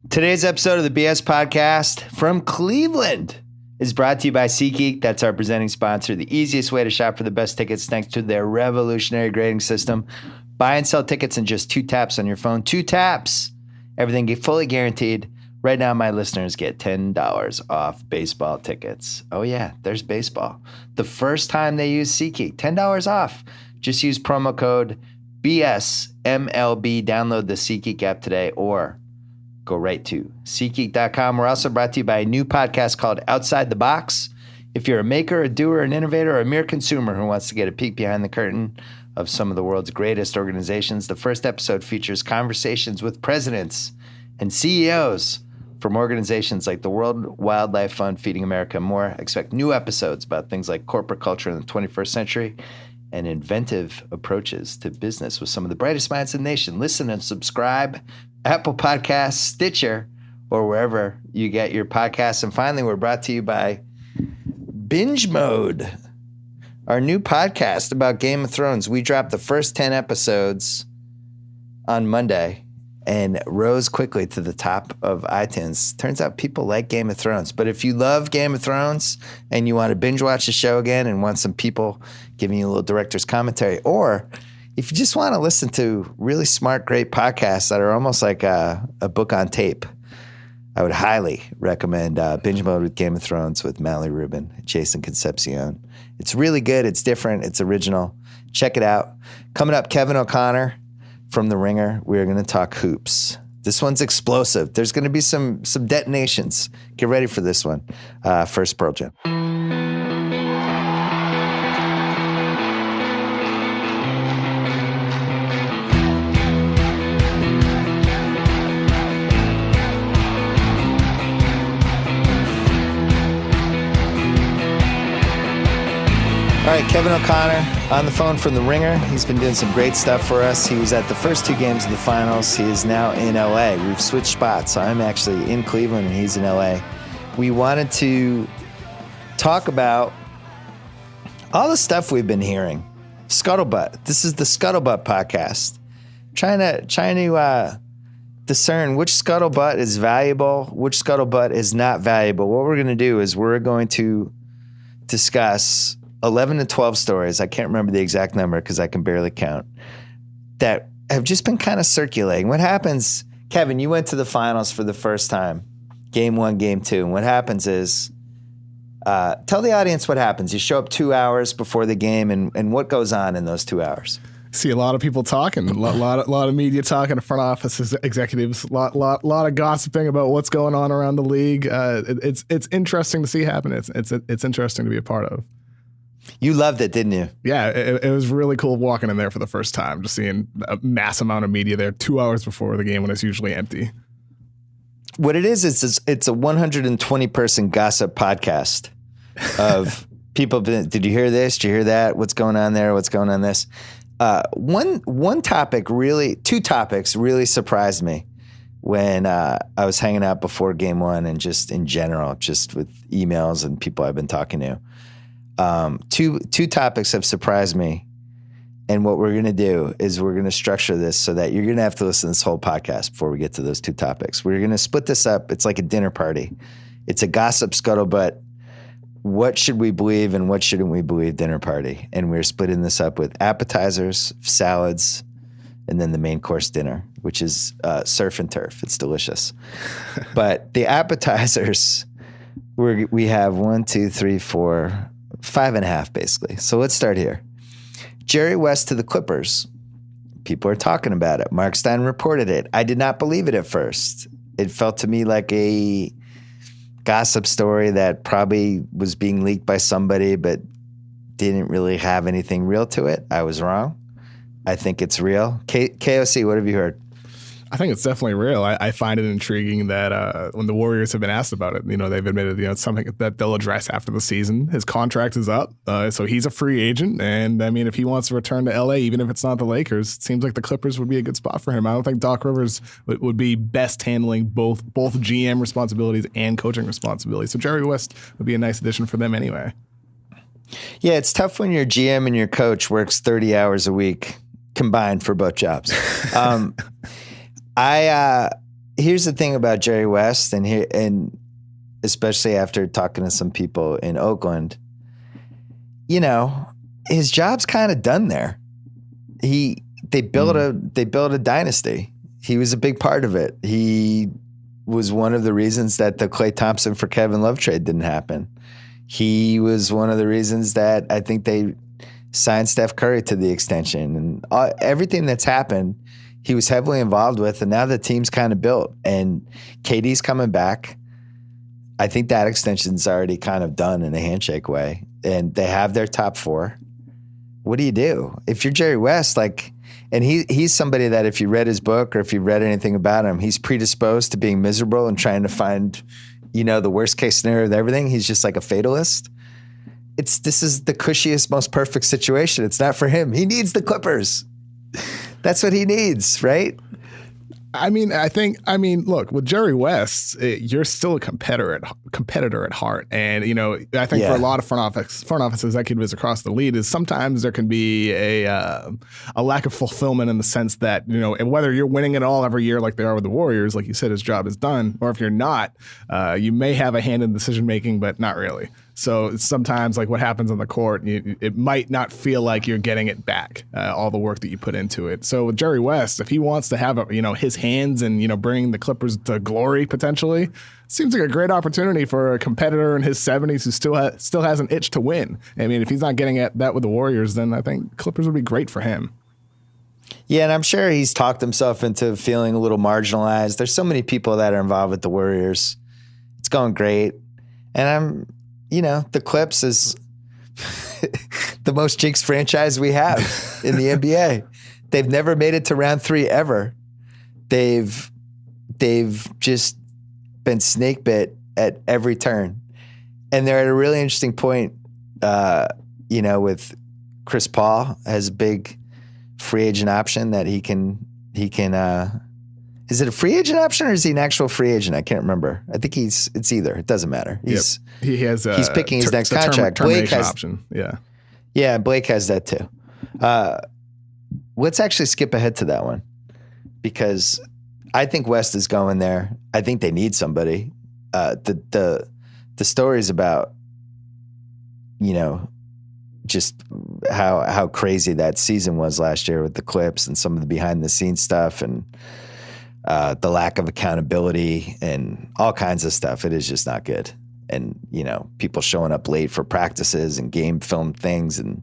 Today's episode of the BS Podcast from Cleveland is brought to you by SeatGeek. That's our presenting sponsor. The easiest way to shop for the best tickets thanks to their revolutionary grading system. Buy and sell tickets in just 2 taps on your phone. 2 taps. Everything get fully guaranteed. Right now, my listeners get $10 off baseball tickets. Oh, yeah, there's baseball. The first time they use SeatGeek, $10 off. Just use promo code BSMLB. Download the SeatGeek app today or go right to SeatGeek.com. We're also brought to you by a new podcast called Outside the Box. If you're a maker, a doer, an innovator, or a mere consumer who wants to get a peek behind the curtain of some of the world's greatest organizations, the first episode features conversations with presidents and CEOs from organizations like the World Wildlife Fund, Feeding America, and more. Expect new episodes about things like corporate culture in the 21st century and inventive approaches to business with some of the brightest minds in the nation. Listen and subscribe. Apple Podcasts, Stitcher, or wherever you get your podcasts. And finally, we're brought to you by Binge Mode, our new podcast about Game of Thrones. We dropped the first 10 episodes on Monday and rose quickly to the top of iTunes. Turns out people like Game of Thrones. But if you love Game of Thrones and you want to binge watch the show again and want some people giving you a little director's commentary, or if you just want to listen to really smart, great podcasts that are almost like a book on tape, I would highly recommend Binge Mode with Game of Thrones with Mallory Rubin, Jason Concepcion. It's really good. It's different. It's original. Check it out. Coming up, Kevin O'Connor from The Ringer. We're going to talk hoops. This one's explosive. There's going to be some detonations. Get ready for this one. First, Pearl Jam. All right, Kevin O'Connor on the phone from The Ringer. He's been doing some great stuff for us. He was at the first 2 games of the finals. He is now in L.A. We've switched spots. So I'm actually in Cleveland and he's in L.A. We wanted to talk about all the stuff we've been hearing. Scuttlebutt. This is the Scuttlebutt podcast. Trying to discern which scuttlebutt is valuable, which scuttlebutt is not valuable. What we're going to do is we're going to discuss 11 to 12 stories, I can't remember the exact number because I can barely count, that have just been kind of circulating. What happens, Kevin, you went to the finals for the first time, game 1, game 2, and what happens is, tell the audience what happens. You show up 2 hours before the game, and what goes on in those 2 hours? See a lot of people talking, a lot of media talking, front office executives, a lot of gossiping about what's going on around the league. It's interesting to see happen. It's interesting to be a part of. You loved it, didn't you? Yeah, it was really cool walking in there for the first time, just seeing a mass amount of media there 2 hours before the game when it's usually empty. What it is it's a 120-person gossip podcast of people. Did you hear this? Did you hear that? What's going on there? What's going on this? One topic really, 2 topics really surprised me when I was hanging out before game 1 and just in general, just with emails and people I've been talking to. Two topics have surprised me. And what we're going to do is we're going to structure this so that you're going to have to listen to this whole podcast before we get to those 2 topics. We're going to split this up. It's like a dinner party. It's a gossip scuttlebutt. What should we believe and what shouldn't we believe dinner party? And we're splitting this up with appetizers, salads, and then the main course dinner, which is surf and turf. It's delicious. But the appetizers, we have 1, 2, 3, 4, 5.5 basically. So let's start here. Jerry West to the Clippers. People are talking about it. Mark Stein reported it. I did not believe it at first. It felt to me like a gossip story that probably was being leaked by somebody, but didn't really have anything real to it. I was wrong. I think it's real. KOC, what have you heard? I think it's definitely real. I find it intriguing that when the Warriors have been asked about it, they've admitted, it's something that they'll address after the season. His contract is up, so he's a free agent. And I mean, if he wants to return to LA, even if it's not the Lakers, it seems like the Clippers would be a good spot for him. I don't think Doc Rivers would be best handling both GM responsibilities and coaching responsibilities. So Jerry West would be a nice addition for them anyway. Yeah, it's tough when your GM and your coach works 30 hours a week combined for both jobs. here's the thing about Jerry West, and especially after talking to some people in Oakland, his job's kind of done there. They built a dynasty. He was a big part of it. He was one of the reasons that the Klay Thompson for Kevin Love trade didn't happen. He was one of the reasons that I think they signed Steph Curry to the extension, and everything that's happened, he was heavily involved with. And now the team's kind of built, and KD's coming back. I think that extension's already kind of done in a handshake way, and they have their top 4. What do you do if you're Jerry West? And he's somebody that if you read his book or if you read anything about him, he's predisposed to being miserable and trying to find, the worst case scenario of everything. He's just like a fatalist. This is the cushiest, most perfect situation. It's not for him. He needs the Clippers. That's what he needs, right? Look, with Jerry West, you're still a competitor at heart. And, I think for a lot of front office executives across the league is sometimes there can be a lack of fulfillment in the sense that, and whether you're winning it all every year like they are with the Warriors, like you said, his job is done, or if you're not, you may have a hand in decision making, but not really. So sometimes, like what happens on the court, it might not feel like you're getting it back, all the work that you put into it. So with Jerry West, if he wants to have his hands and bringing the Clippers to glory potentially, seems like a great opportunity for a competitor in his 70s who still has an itch to win. I mean, if he's not getting at that with the Warriors, then I think Clippers would be great for him. Yeah, and I'm sure he's talked himself into feeling a little marginalized. There's so many people that are involved with the Warriors. It's going great, and the Clips is the most jinxed franchise we have in the NBA. They've never made it to round 3 ever. They've just been snake bit at every turn. And they're at a really interesting point, with Chris Paul has a big free agent option that he can is it a free agent option or is he an actual free agent? I can't remember. I think it's either. It doesn't matter. He's picking his next contract. Blake has option. Yeah. Yeah, Blake has that too. Let's actually skip ahead to that one because I think West is going there. I think they need somebody. The stories about, just how crazy that season was last year with the Clips and some of the behind the scenes stuff and the lack of accountability and all kinds of stuff. It is just not good. And, people showing up late for practices and game film things and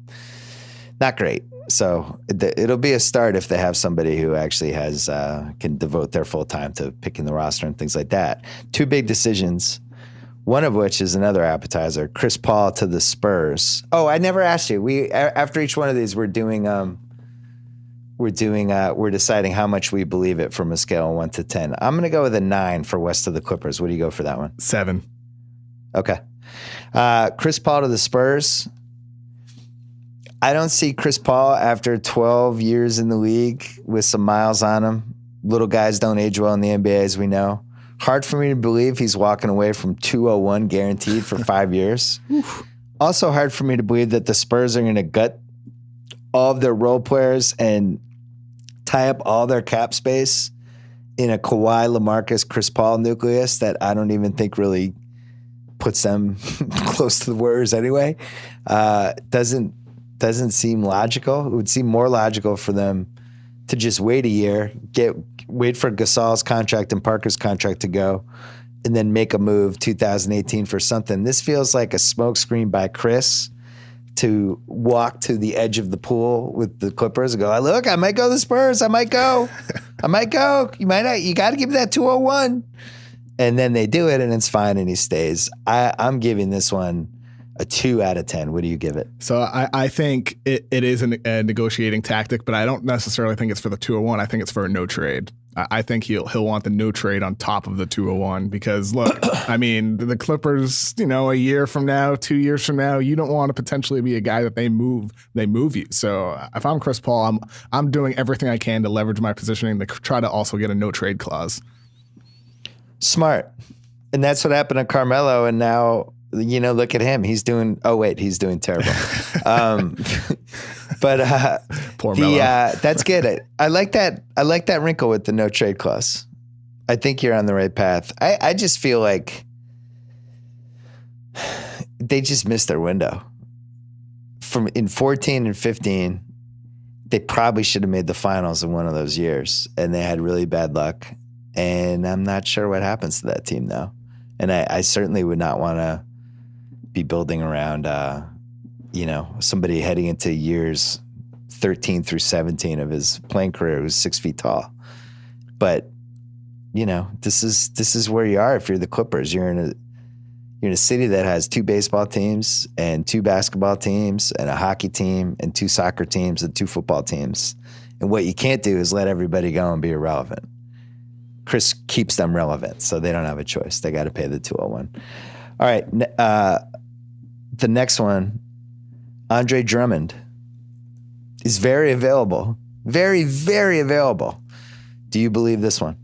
not great. So it'll be a start if they have somebody who actually can devote their full time to picking the roster and things like that. 2 big decisions, one of which is another appetizer, Chris Paul to the Spurs. Oh, I never asked you. After each one of these, we're deciding how much we believe it from a scale of 1 to 10. I'm going to go with a 9 for West of the Clippers. What do you go for that one? 7. Okay. Chris Paul to the Spurs. I don't see Chris Paul after 12 years in the league with some miles on him. Little guys don't age well in the NBA, as we know. Hard for me to believe he's walking away from 201 guaranteed for 5 years. Also hard for me to believe that the Spurs are going to gut all of their role players and tie up all their cap space in a Kawhi, LaMarcus, Chris Paul nucleus that I don't even think really puts them close to the Warriors anyway. Doesn't seem logical. It would seem more logical for them to just wait a year, wait for Gasol's contract and Parker's contract to go, and then make a move 2018 for something. This feels like a smokescreen by Chris to walk to the edge of the pool with the Clippers and go, look, I might go to the Spurs. I might go. You might not. You got to give that 201. And then they do it and it's fine and he stays. I'm giving this one a 2 out of 10. What do you give it? So I think it is a negotiating tactic, but I don't necessarily think it's for the 201. I think it's for a no trade. I think he'll want the no trade on top of the 201 because look, I mean, the Clippers, a year from now, 2 years from now, you don't want to potentially be a guy that they move you. So if I'm Chris Paul, I'm doing everything I can to leverage my positioning to try to also get a no trade clause. Smart. And that's what happened to Carmelo. And now, look at him. He's doing terrible. But poor Melo. That's good. I like that wrinkle with the no trade clause. I think you're on the right path. I just feel like they just missed their window. From in 14 and 15, they probably should have made the finals in one of those years, and they had really bad luck. And I'm not sure what happens to that team now. And I certainly would not want to be building around, somebody heading into years 13 through 17 of his playing career who's 6 feet tall. But this is where you are. If you're the Clippers, you're in a city that has 2 baseball teams and 2 basketball teams and a hockey team and 2 soccer teams and 2 football teams. And what you can't do is let everybody go and be irrelevant. Chris keeps them relevant, so they don't have a choice. They got to pay the 201. All right. The next one, Andre Drummond, is very available. Very, very available. Do you believe this one?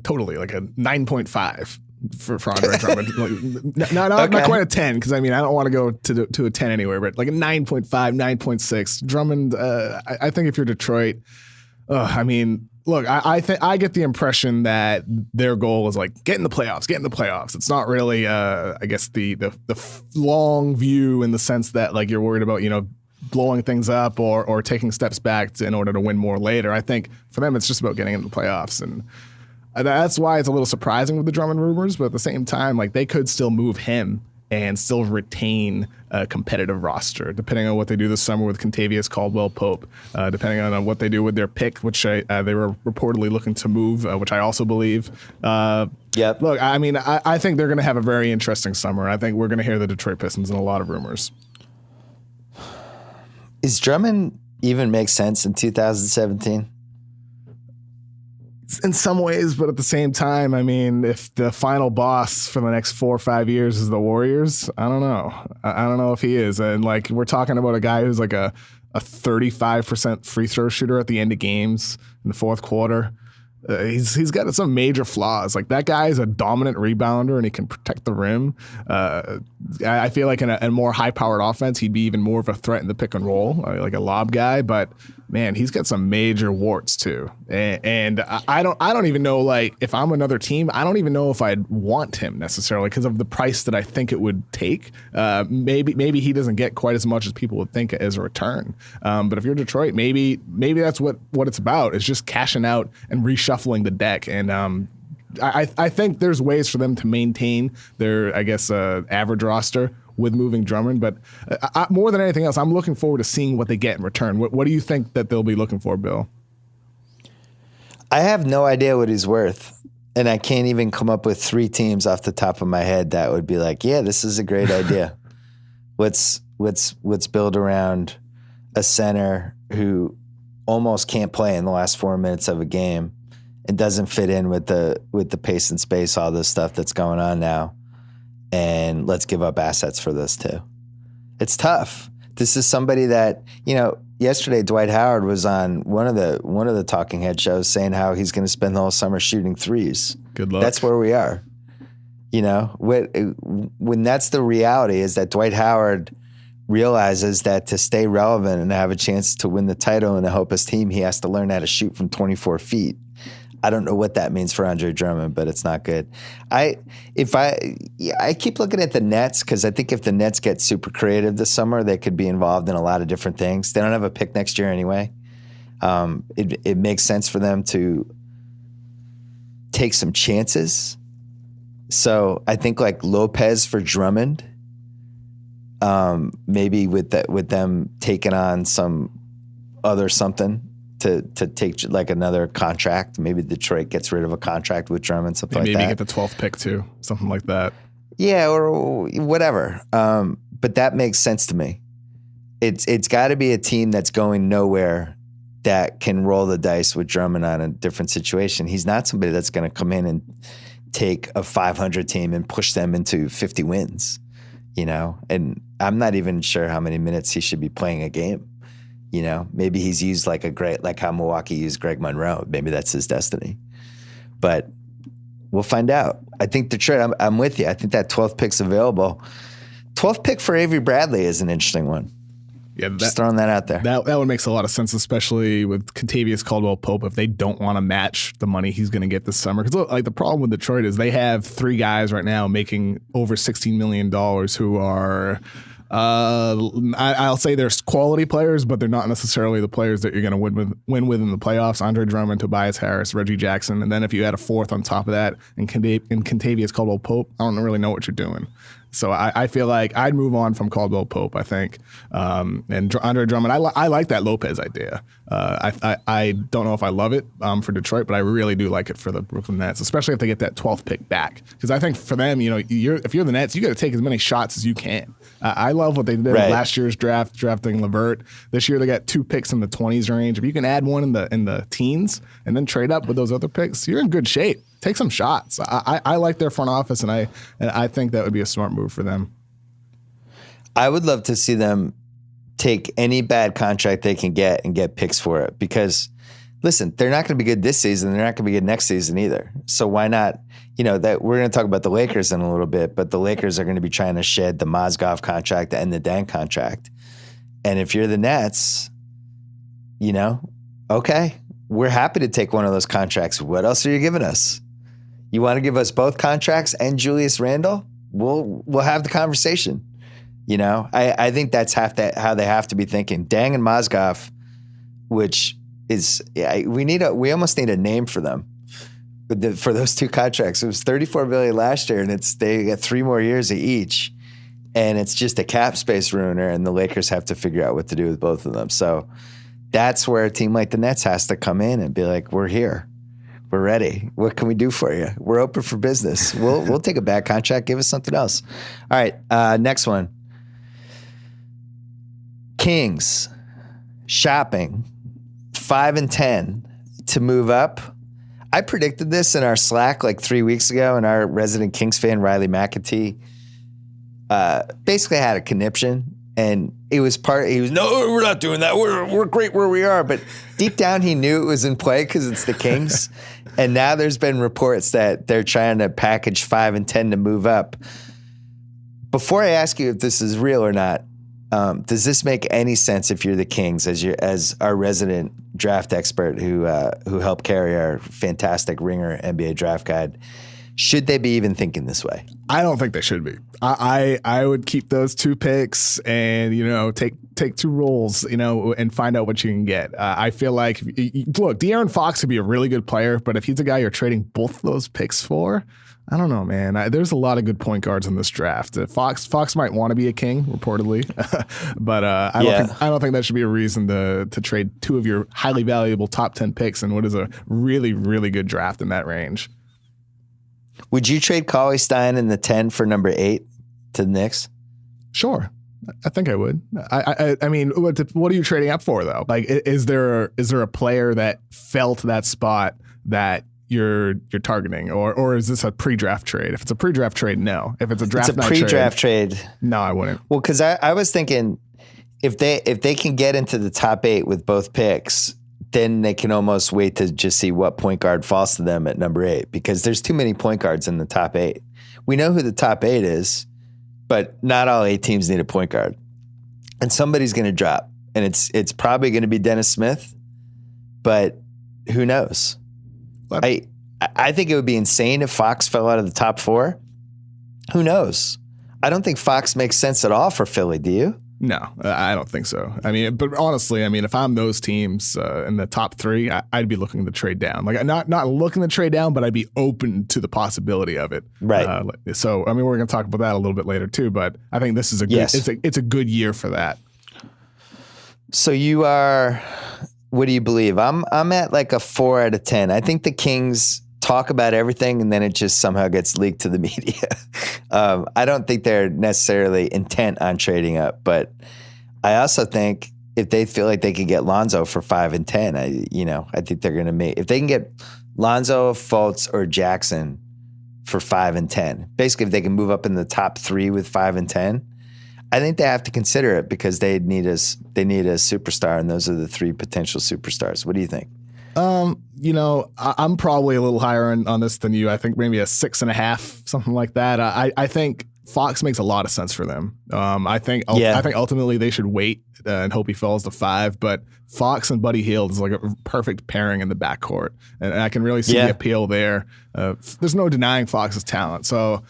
Totally, like a 9.5 for Andre Drummond. Not quite a 10, because I don't want to go to a 10 anywhere, but like a 9.5, 9.6. Drummond, I think if you're Detroit, look, I get the impression that their goal is like get in the playoffs. It's not really, I guess the long view in the sense that like you're worried about blowing things up or taking steps back in order to win more later. I think for them it's just about getting into the playoffs, and that's why it's a little surprising with the Drummond rumors. But at the same time, like they could still move him and still retain a competitive roster, depending on what they do this summer with Kentavious Caldwell-Pope, depending on what they do with their pick, which they were reportedly looking to move, which I also believe. Yep. Look, I think they're going to have a very interesting summer. I think we're going to hear the Detroit Pistons in a lot of rumors. Is Drummond even make sense in 2017? In some ways, but at the same time, if the final boss for the next 4 or 5 years is the Warriors, I don't know. I don't know if he is. And like we're talking about a guy who's like a 35% free throw shooter at the end of games in the fourth quarter. He's got some major flaws. Like that guy is a dominant rebounder and he can protect the rim. I feel like in a more high-powered offense, he'd be even more of a threat in the pick and roll, like a lob guy. But man, he's got some major warts too. And I don't even know, like if I'm another team, I don't even know if I'd want him necessarily because of the price that I think it would take. Maybe he doesn't get quite as much as people would think as a return. But if you're Detroit, maybe that's what it's about. It's just cashing out and reshuffling the deck. And I think there's ways for them to maintain their, average roster with moving Drummond. But more than anything else, I'm looking forward to seeing what they get in return. What do you think that they'll be looking for, Bill? I have no idea what he's worth. And I can't even come up with 3 teams off the top of my head that would be like, yeah, this is a great idea. Let's build around a center who almost can't play in the last 4 minutes of a game. It doesn't fit in with the pace and space, all this stuff that's going on now. And let's give up assets for this too. It's tough. This is somebody that, yesterday Dwight Howard was on one of the talking head shows saying how he's going to spend the whole summer shooting threes. Good luck. That's where we are. When that's the reality is that Dwight Howard realizes that to stay relevant and have a chance to win the title and to help his team, he has to learn how to shoot from 24 feet. I don't know what that means for Andre Drummond, but it's not good. I keep looking at the Nets because I think if the Nets get super creative this summer, they could be involved in a lot of different things. They don't have a pick next year anyway. It makes sense for them to take some chances. So I think like Lopez for Drummond, maybe with them taking on some other something. To take like another contract. Maybe Detroit gets rid of a contract with Drummond, something like that. Maybe get the 12th pick too, something like that. Yeah, or whatever. But that makes sense to me. It's got to be a team that's going nowhere that can roll the dice with Drummond on a different situation. He's not somebody that's going to come in and take a 500 team and push them into 50 wins, And I'm not even sure how many minutes he should be playing a game. Maybe he's used like how Milwaukee used Greg Monroe. Maybe that's his destiny. But we'll find out. I think Detroit, I'm with you. I think that 12th pick's available. 12th pick for Avery Bradley is an interesting one. Yeah, just throwing that out there. That one makes a lot of sense, especially with Contavious Caldwell-Pope, if they don't want to match the money he's going to get this summer. Because like the problem with Detroit is they have 3 guys right now making over $16 million who are I'll say they're quality players, but they're not necessarily the players that you're going to win with in the playoffs. Andre Drummond, Tobias Harris, Reggie Jackson, and then if you add a fourth on top of that, and Contavious Caldwell-Pope, I don't really know what you're doing. So I feel like I'd move on from Caldwell-Pope, I think. And Andre Drummond, I like that Lopez idea. I don't know if I love it for Detroit, but I really do like it for the Brooklyn Nets, especially if they get that 12th pick back. Because I think for them, if you're the Nets, you got to take as many shots as you can. I love what they did last year's draft, drafting LeVert. This year they got 2 picks in the 20s range. If you can add one in the teens and then trade up with those other picks, you're in good shape. Take some shots. I like their front office, and I think that would be a smart move for them. I would love to see them take any bad contract they can get and get picks for it. Because, listen, they're not going to be good this season. They're not going to be good next season either. So why not? That we're going to talk about the Lakers in a little bit, but the Lakers are going to be trying to shed the Mozgov contract and the Dan contract. And if you're the Nets, okay, we're happy to take one of those contracts. What else are you giving us? You want to give us both contracts and Julius Randle? We'll have the conversation. I think that's how they have to be thinking. Dang and Mozgov, which is we almost need a name for them. For those 2 contracts, it was $34 billion last year, and they get 3 more years of each, and it's just a cap space ruiner. And the Lakers have to figure out what to do with both of them. So that's where a team like the Nets has to come in and be like, "We're here, we're ready. What can we do for you? We're open for business. We'll take a bad contract. Give us something else." All right, next one. Kings shopping 5 and 10 to move up. I predicted this in our Slack like 3 weeks ago, and our resident Kings fan, Riley McAtee, basically had a conniption, and he was, no, we're not doing that. We're great where we are. But deep down, he knew it was in play because it's the Kings. And now there's been reports that they're trying to package 5 and 10 to move up. Before I ask you if this is real or not, does this make any sense if you're the Kings as our resident draft expert who helped carry our fantastic Ringer NBA draft guide? Should they be even thinking this way? I don't think they should be. I would keep those 2 picks and take 2 rolls and find out what you can get. I feel like look, De'Aaron Fox would be a really good player, but if he's a guy you're trading both those picks for, I don't know, man. There's a lot of good point guards in this draft. Fox might want to be a King, reportedly, but I don't think that should be a reason to trade 2 of your highly valuable top 10 picks in what is a really, really good draft in that range. Would you trade Cauley Stein in the 10 for number 8 to the Knicks? Sure. I think I would. I mean, what are you trading up for, though? Like, is there a player that fell to that spot that you're targeting, or is this a pre-draft trade? If it's a pre-draft trade, no. If it's a draft, it's a pre-draft trade. No, I wouldn't. Well, because I was thinking if they can get into the top 8 with both picks, then they can almost wait to just see what point guard falls to them at number 8, because there's too many point guards in the top 8. We know who the top 8 is, but not all 8 teams need a point guard, and somebody's going to drop, and it's probably going to be Dennis Smith, but who knows? I think it would be insane if Fox fell out of the top 4. Who knows? I don't think Fox makes sense at all for Philly. Do you? No, I don't think so. I mean, but honestly, if I'm those teams in the top 3, I'd be looking to trade down. Like, not looking to trade down, but I'd be open to the possibility of it. Right. So, we're going to talk about that a little bit later too. But I think this is a good. It's a good year for that. So you are. What do you believe? I'm at like a 4 out of 10. I think the Kings talk about everything and then it just somehow gets leaked to the media. I don't think they're necessarily intent on trading up, but I also think if they feel like they could get Lonzo for 5 and 10, I think they're going to make, if they can get Lonzo, Fultz, or Jackson for 5 and 10, basically if they can move up in the top 3 with 5 and 10, I think they have to consider it because they need a superstar, and those are the 3 potential superstars. What do you think? I'm probably a little higher on this than you. I think maybe a 6.5, something like that. I think Fox makes a lot of sense for them. I think Yeah. I think ultimately they should wait and hope he falls to 5. But Fox and Buddy Hield is like a perfect pairing in the backcourt, and I can really see the appeal there. There's no denying Fox's talent, so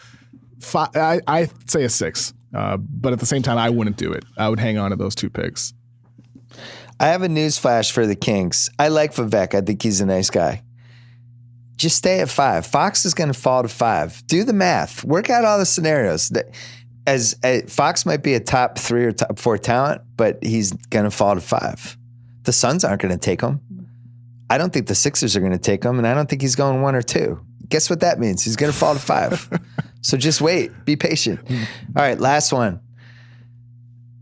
I say a 6. But at the same time, I wouldn't do it. I would hang on to those 2 picks. I have a news flash for the Kings. I like Vivek. I think he's a nice guy. Just stay at 5. Fox is going to fall to 5. Do the math. Work out all the scenarios. As Fox might be a top 3 or top 4 talent, but he's going to fall to 5. The Suns aren't going to take him. I don't think the Sixers are going to take him, and I don't think he's going 1 or 2. Guess what that means? He's going to fall to 5. So just wait. Be patient. All right, last one.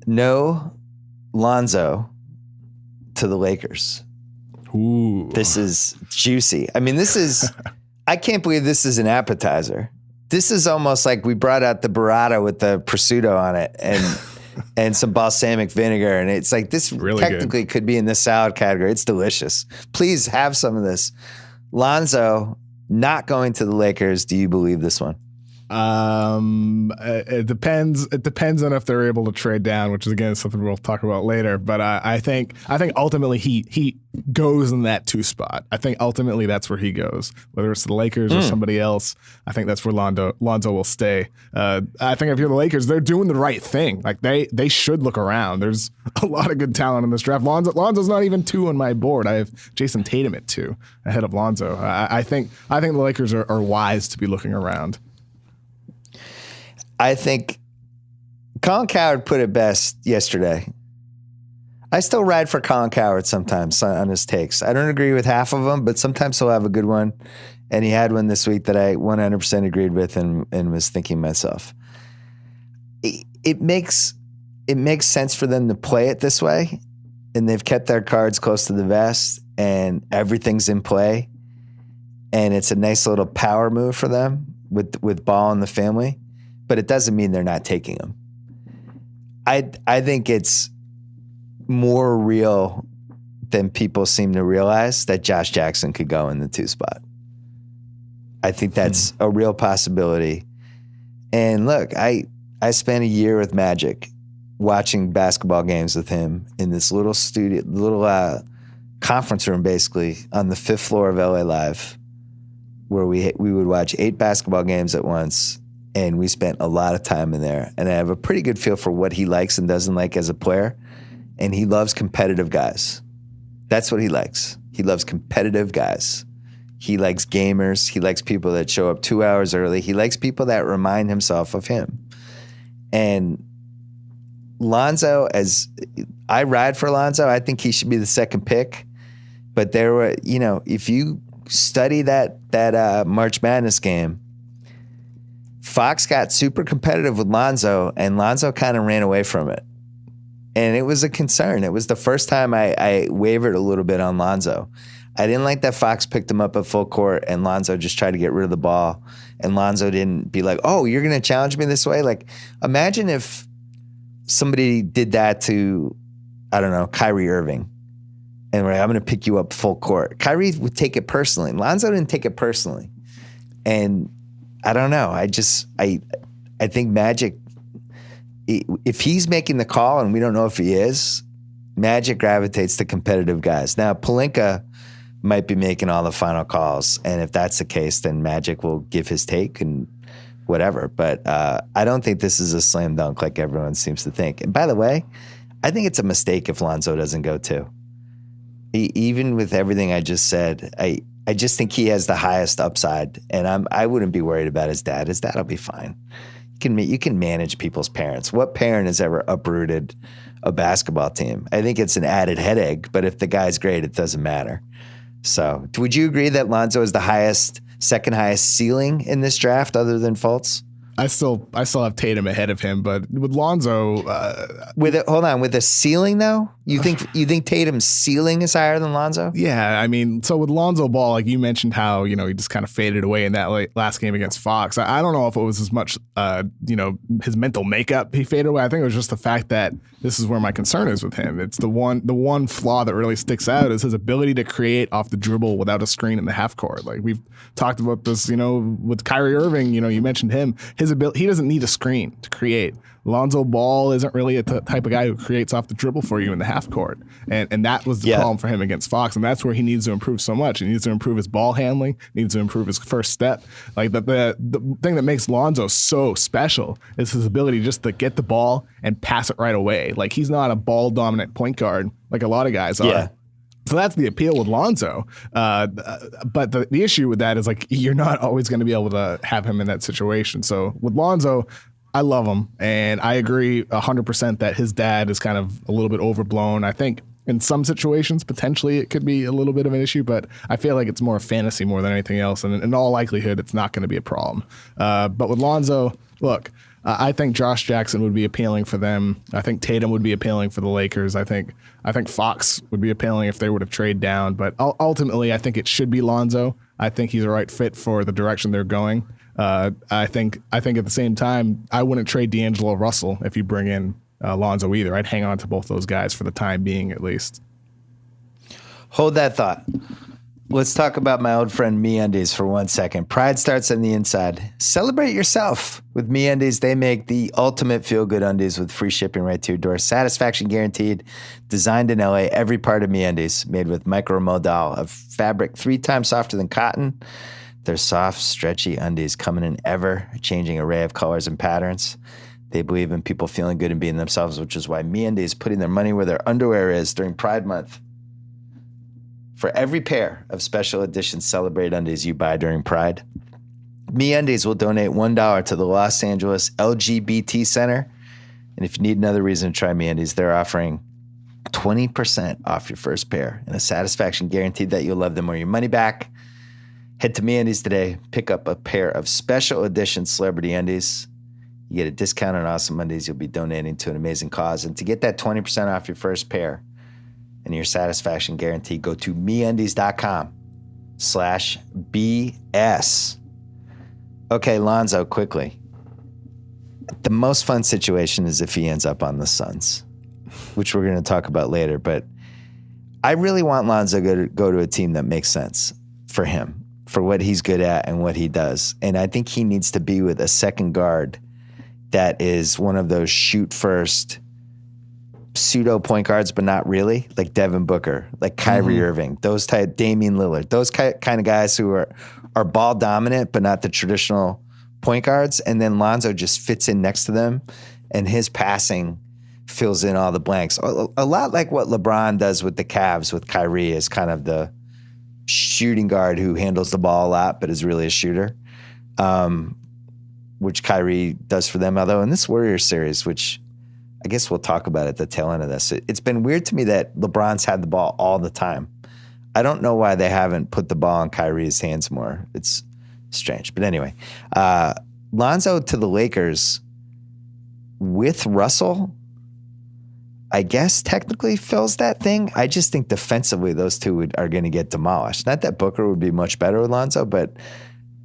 No Lonzo to the Lakers. Ooh. This is juicy. I mean, I can't believe this is an appetizer. This is almost like we brought out the burrata with the prosciutto on it and some balsamic vinegar. And it's like, this really technically could be in the salad category. It's delicious. Please have some of this. Lonzo not going to the Lakers. Do you believe this one? It depends. It depends on if they're able to trade down, which is again something we'll talk about later. But I think ultimately he goes in that 2 spot. I think ultimately that's where he goes, whether it's the Lakers or somebody else. I think that's where Lonzo will stay. I think if you're the Lakers, they're doing the right thing. Like they should look around. There's a lot of good talent in this draft. Lonzo's not even 2 on my board. I have Jason Tatum at 2 ahead of Lonzo. I think the Lakers are wise to be looking around. I think Colin Cowherd put it best yesterday. I still ride for Colin Cowherd sometimes on his takes. I don't agree with half of them, but sometimes he'll have a good one. And he had one this week that I 100% agreed with and was thinking myself. It makes sense for them to play it this way. And they've kept their cards close to the vest and everything's in play. And it's a nice little power move for them with Ball in the family. But it doesn't mean they're not taking him. I think it's more real than people seem to realize that Josh Jackson could go in the 2 spot. I think that's a real possibility. And look, I spent a year with Magic watching basketball games with him in this little conference room, basically on the 5th floor of LA Live, where we would watch 8 basketball games at once. And we spent a lot of time in there. And I have a pretty good feel for what he likes and doesn't like as a player. And he loves competitive guys. That's what he likes. He loves competitive guys. He likes gamers. He likes people that show up 2 hours early. He likes people that remind himself of him. And Lonzo, as I ride for Lonzo, I think he should be the 2nd pick. But there were, if you study that March Madness game, Fox got super competitive with Lonzo, and Lonzo kind of ran away from it. And it was a concern. It was the first time I wavered a little bit on Lonzo. I didn't like that Fox picked him up at full court, and Lonzo just tried to get rid of the ball. And Lonzo didn't be like, oh, you're going to challenge me this way? Like, imagine if somebody did that to, I don't know, Kyrie Irving. And we're like, I'm going to pick you up full court. Kyrie would take it personally. Lonzo didn't take it personally. And I don't know. I think Magic, if he's making the call, and we don't know if he is, Magic gravitates to competitive guys. Now, Pelinka might be making all the final calls, and if that's the case, then Magic will give his take and whatever. But I don't think this is a slam dunk like everyone seems to think. And by the way, I think it's a mistake if Lonzo doesn't go too. Even with everything I just said, I just think he has the highest upside, and I wouldn't be worried about his dad. His dad will be fine. You can manage people's parents. What parent has ever uprooted a basketball team? I think it's an added headache, but if the guy's great, it doesn't matter. So, would you agree that Lonzo is the second highest ceiling in this draft, other than Fultz? I still have Tatum ahead of him, but with Lonzo, with a ceiling though, you think Tatum's ceiling is higher than Lonzo? Yeah, I mean, so with Lonzo Ball, like you mentioned, how he just kind of faded away in that last game against Fox. I don't know if it was as much, his mental makeup he faded away. I think it was just the fact that this is where my concern is with him. It's the one flaw that really sticks out is his ability to create off the dribble without a screen in the half court. Like we've talked about this, with Kyrie Irving. You mentioned him. his ability, he doesn't need a screen to create. Lonzo Ball isn't really a type of guy who creates off the dribble for you in the half court. And that was the problem for him against Fox. And that's where he needs to improve so much. He needs to improve his ball handling, needs to improve his first step. Like the thing that makes Lonzo so special is his ability just to get the ball and pass it right away. Like he's not a ball dominant point guard like a lot of guys are. Yeah. So that's the appeal with Lonzo. But the issue with that is like you're not always going to be able to have him in that situation. So with Lonzo, I love him, and I agree 100% that his dad is kind of a little bit overblown. I think in some situations, potentially it could be a little bit of an issue, but I feel like it's more a fantasy more than anything else, and in all likelihood, it's not going to be a problem. But with Lonzo, look, I think Josh Jackson would be appealing for them. I think Tatum would be appealing for the Lakers. I think Fox would be appealing if they would have traded down, but ultimately, I think it should be Lonzo. I think he's a right fit for the direction they're going. I think at the same time, I wouldn't trade D'Angelo Russell if you bring in Lonzo either. I'd hang on to both those guys for the time being, at least. Hold that thought. Let's talk about my old friend MeUndies for 1 second. Pride starts on the inside. Celebrate yourself with MeUndies. They make the ultimate feel-good undies with free shipping right to your door. Satisfaction guaranteed. Designed in LA. Every part of MeUndies made with micromodal of fabric 3 times softer than cotton. They're soft, stretchy undies come in an ever-changing array of colors and patterns. They believe in people feeling good and being themselves, which is why MeUndies is putting their money where their underwear is during Pride Month. For every pair of special edition Celebrate undies you buy during Pride, MeUndies will donate $1 to the Los Angeles LGBT Center. And if you need another reason to try MeUndies, they're offering 20% off your first pair and a satisfaction guaranteed that you'll love them or your money back. Head to MeUndies today, pick up a pair of special edition celebrity undies. You get a discount on awesome undies you'll be donating to an amazing cause. And to get that 20% off your first pair and your satisfaction guarantee, go to MeUndies.com/BS. Okay, Lonzo, quickly. The most fun situation is if he ends up on the Suns, which we're going to talk about later. But I really want Lonzo to go to a team that makes sense for him, for what he's good at and what he does. And I think he needs to be with a second guard that is one of those shoot first pseudo point guards, but not really, like Devin Booker, like Kyrie Irving, those type, Damian Lillard, those kind of guys who are ball dominant, but not the traditional point guards. And then Lonzo just fits in next to them and his passing fills in all the blanks. A lot like what LeBron does with the Cavs with Kyrie is kind of the shooting guard who handles the ball a lot, but is really a shooter, which Kyrie does for them. Although in this Warriors series, which I guess we'll talk about at the tail end of this, it's been weird to me that LeBron's had the ball all the time. I don't know why they haven't put the ball in Kyrie's hands more. It's strange. But anyway, Lonzo to the Lakers with Russell, I guess technically fills that thing. I just think defensively those two are going to get demolished. Not that Booker would be much better with Lonzo, but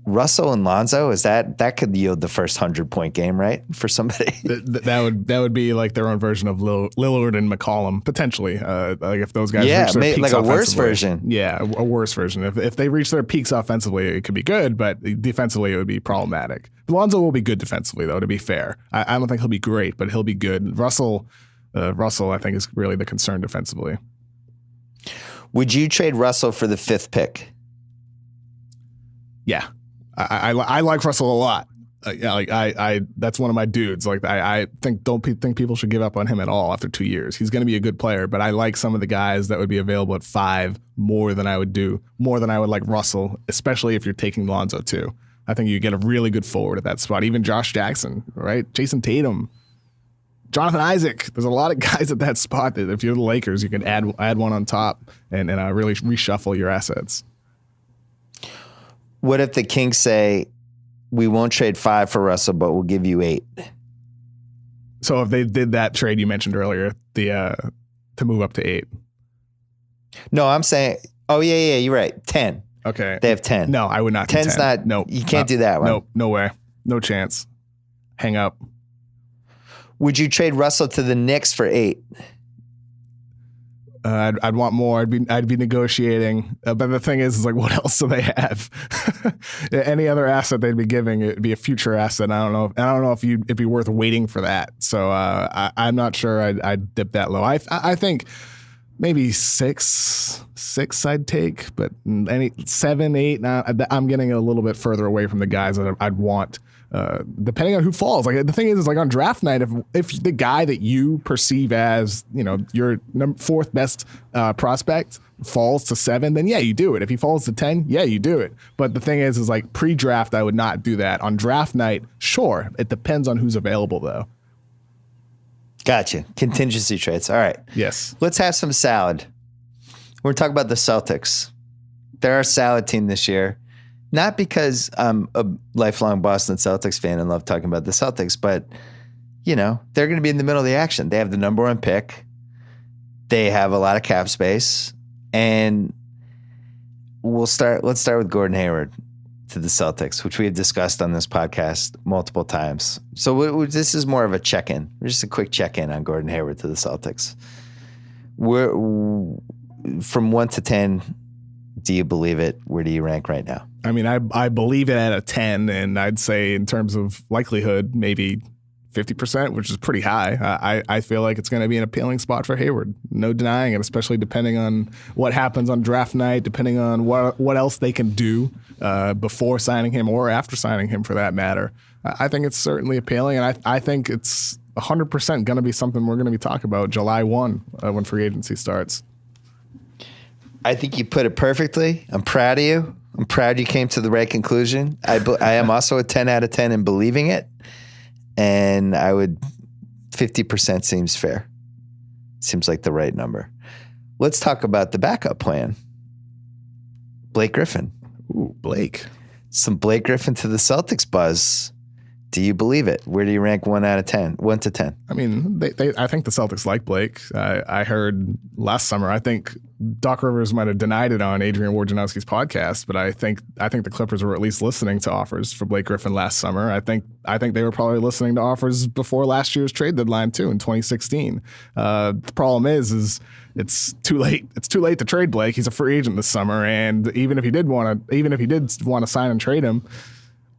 Russell and Lonzo, that could yield the first 100-point game, right? For somebody. that would be like their own version of Lillard and McCollum, potentially. Like if those guys reach their peaks like a worse version. Yeah, a worse version. If they reach their peaks offensively, it could be good, but defensively it would be problematic. Lonzo will be good defensively, though, to be fair. I don't think he'll be great, but he'll be good. Russell, I think, is really the concern defensively. Would you trade Russell for the 5th pick? Yeah. I like Russell a lot. That's one of my dudes. Like I don't think people should give up on him at all after 2 years. He's going to be a good player, but I like some of the guys that would be available at 5 more than I would like Russell, especially if you're taking Lonzo too. I think you get a really good forward at that spot. Even Josh Jackson, right? Jason Tatum, Jonathan Isaac. There's a lot of guys at that spot that if you're the Lakers, you can add one on top and really reshuffle your assets. What if the Kings say, we won't trade 5 for Russell, but we'll give you 8? So if they did that trade you mentioned earlier, to move up to 8. No, I'm saying, you're right. 10. Okay. They have 10. No, I would not. 10's not. No, you can't do that one. Nope, no way. No chance. Hang up. Would you trade Russell to the Knicks for 8? I'd want more. I'd be negotiating. But the thing is like, what else do they have? Any other asset they'd be giving, it'd be a future asset. I don't know if it'd be worth waiting for that. So I'm not sure I'd dip that low. I think maybe six I'd take, but any 7, 8. I'm getting a little bit further away from the guys that I'd want. Depending on who falls. Like the thing is like on draft night, if the guy that you perceive as, your fourth best prospect falls to 7, then yeah, you do it. If he falls to 10, yeah, you do it. But the thing is like pre-draft, I would not do that. On draft night, sure. It depends on who's available though. Gotcha. Contingency trades. All right. Yes. Let's have some salad. We're talking about the Celtics. They're our salad team this year. Not because I'm a lifelong Boston Celtics fan and love talking about the Celtics, but, they're going to be in the middle of the action. They have the number 1 pick. They have a lot of cap space. And let's start with Gordon Hayward to the Celtics, which we have discussed on this podcast multiple times. So this is more of a check-in, just a quick check-in on Gordon Hayward to the Celtics. From 1 to 10, do you believe it? Where do you rank right now? I mean, I believe it at a 10, and I'd say in terms of likelihood, maybe 50%, which is pretty high. I feel like it's going to be an appealing spot for Hayward. No denying it, especially depending on what happens on draft night, depending on what else they can do before signing him or after signing him for that matter. I think it's certainly appealing, and I think it's 100% going to be something we're going to be talking about July 1 when free agency starts. I think you put it perfectly. I'm proud of you. I'm proud you came to the right conclusion. I am also a 10 out of 10 in believing it. And 50% seems fair. Seems like the right number. Let's talk about the backup plan. Blake Griffin. Ooh, Blake. Some Blake Griffin to the Celtics buzz. Do you believe it? Where do you rank 1 out of 10? 1 to 10. I mean, I think the Celtics like Blake. I heard last summer, I think Doc Rivers might have denied it on Adrian Wojnarowski's podcast, but I think the Clippers were at least listening to offers for Blake Griffin last summer. I think they were probably listening to offers before last year's trade deadline too, in 2016. The problem is it's too late. It's too late to trade Blake. He's a free agent this summer, and even if he did want to sign and trade him,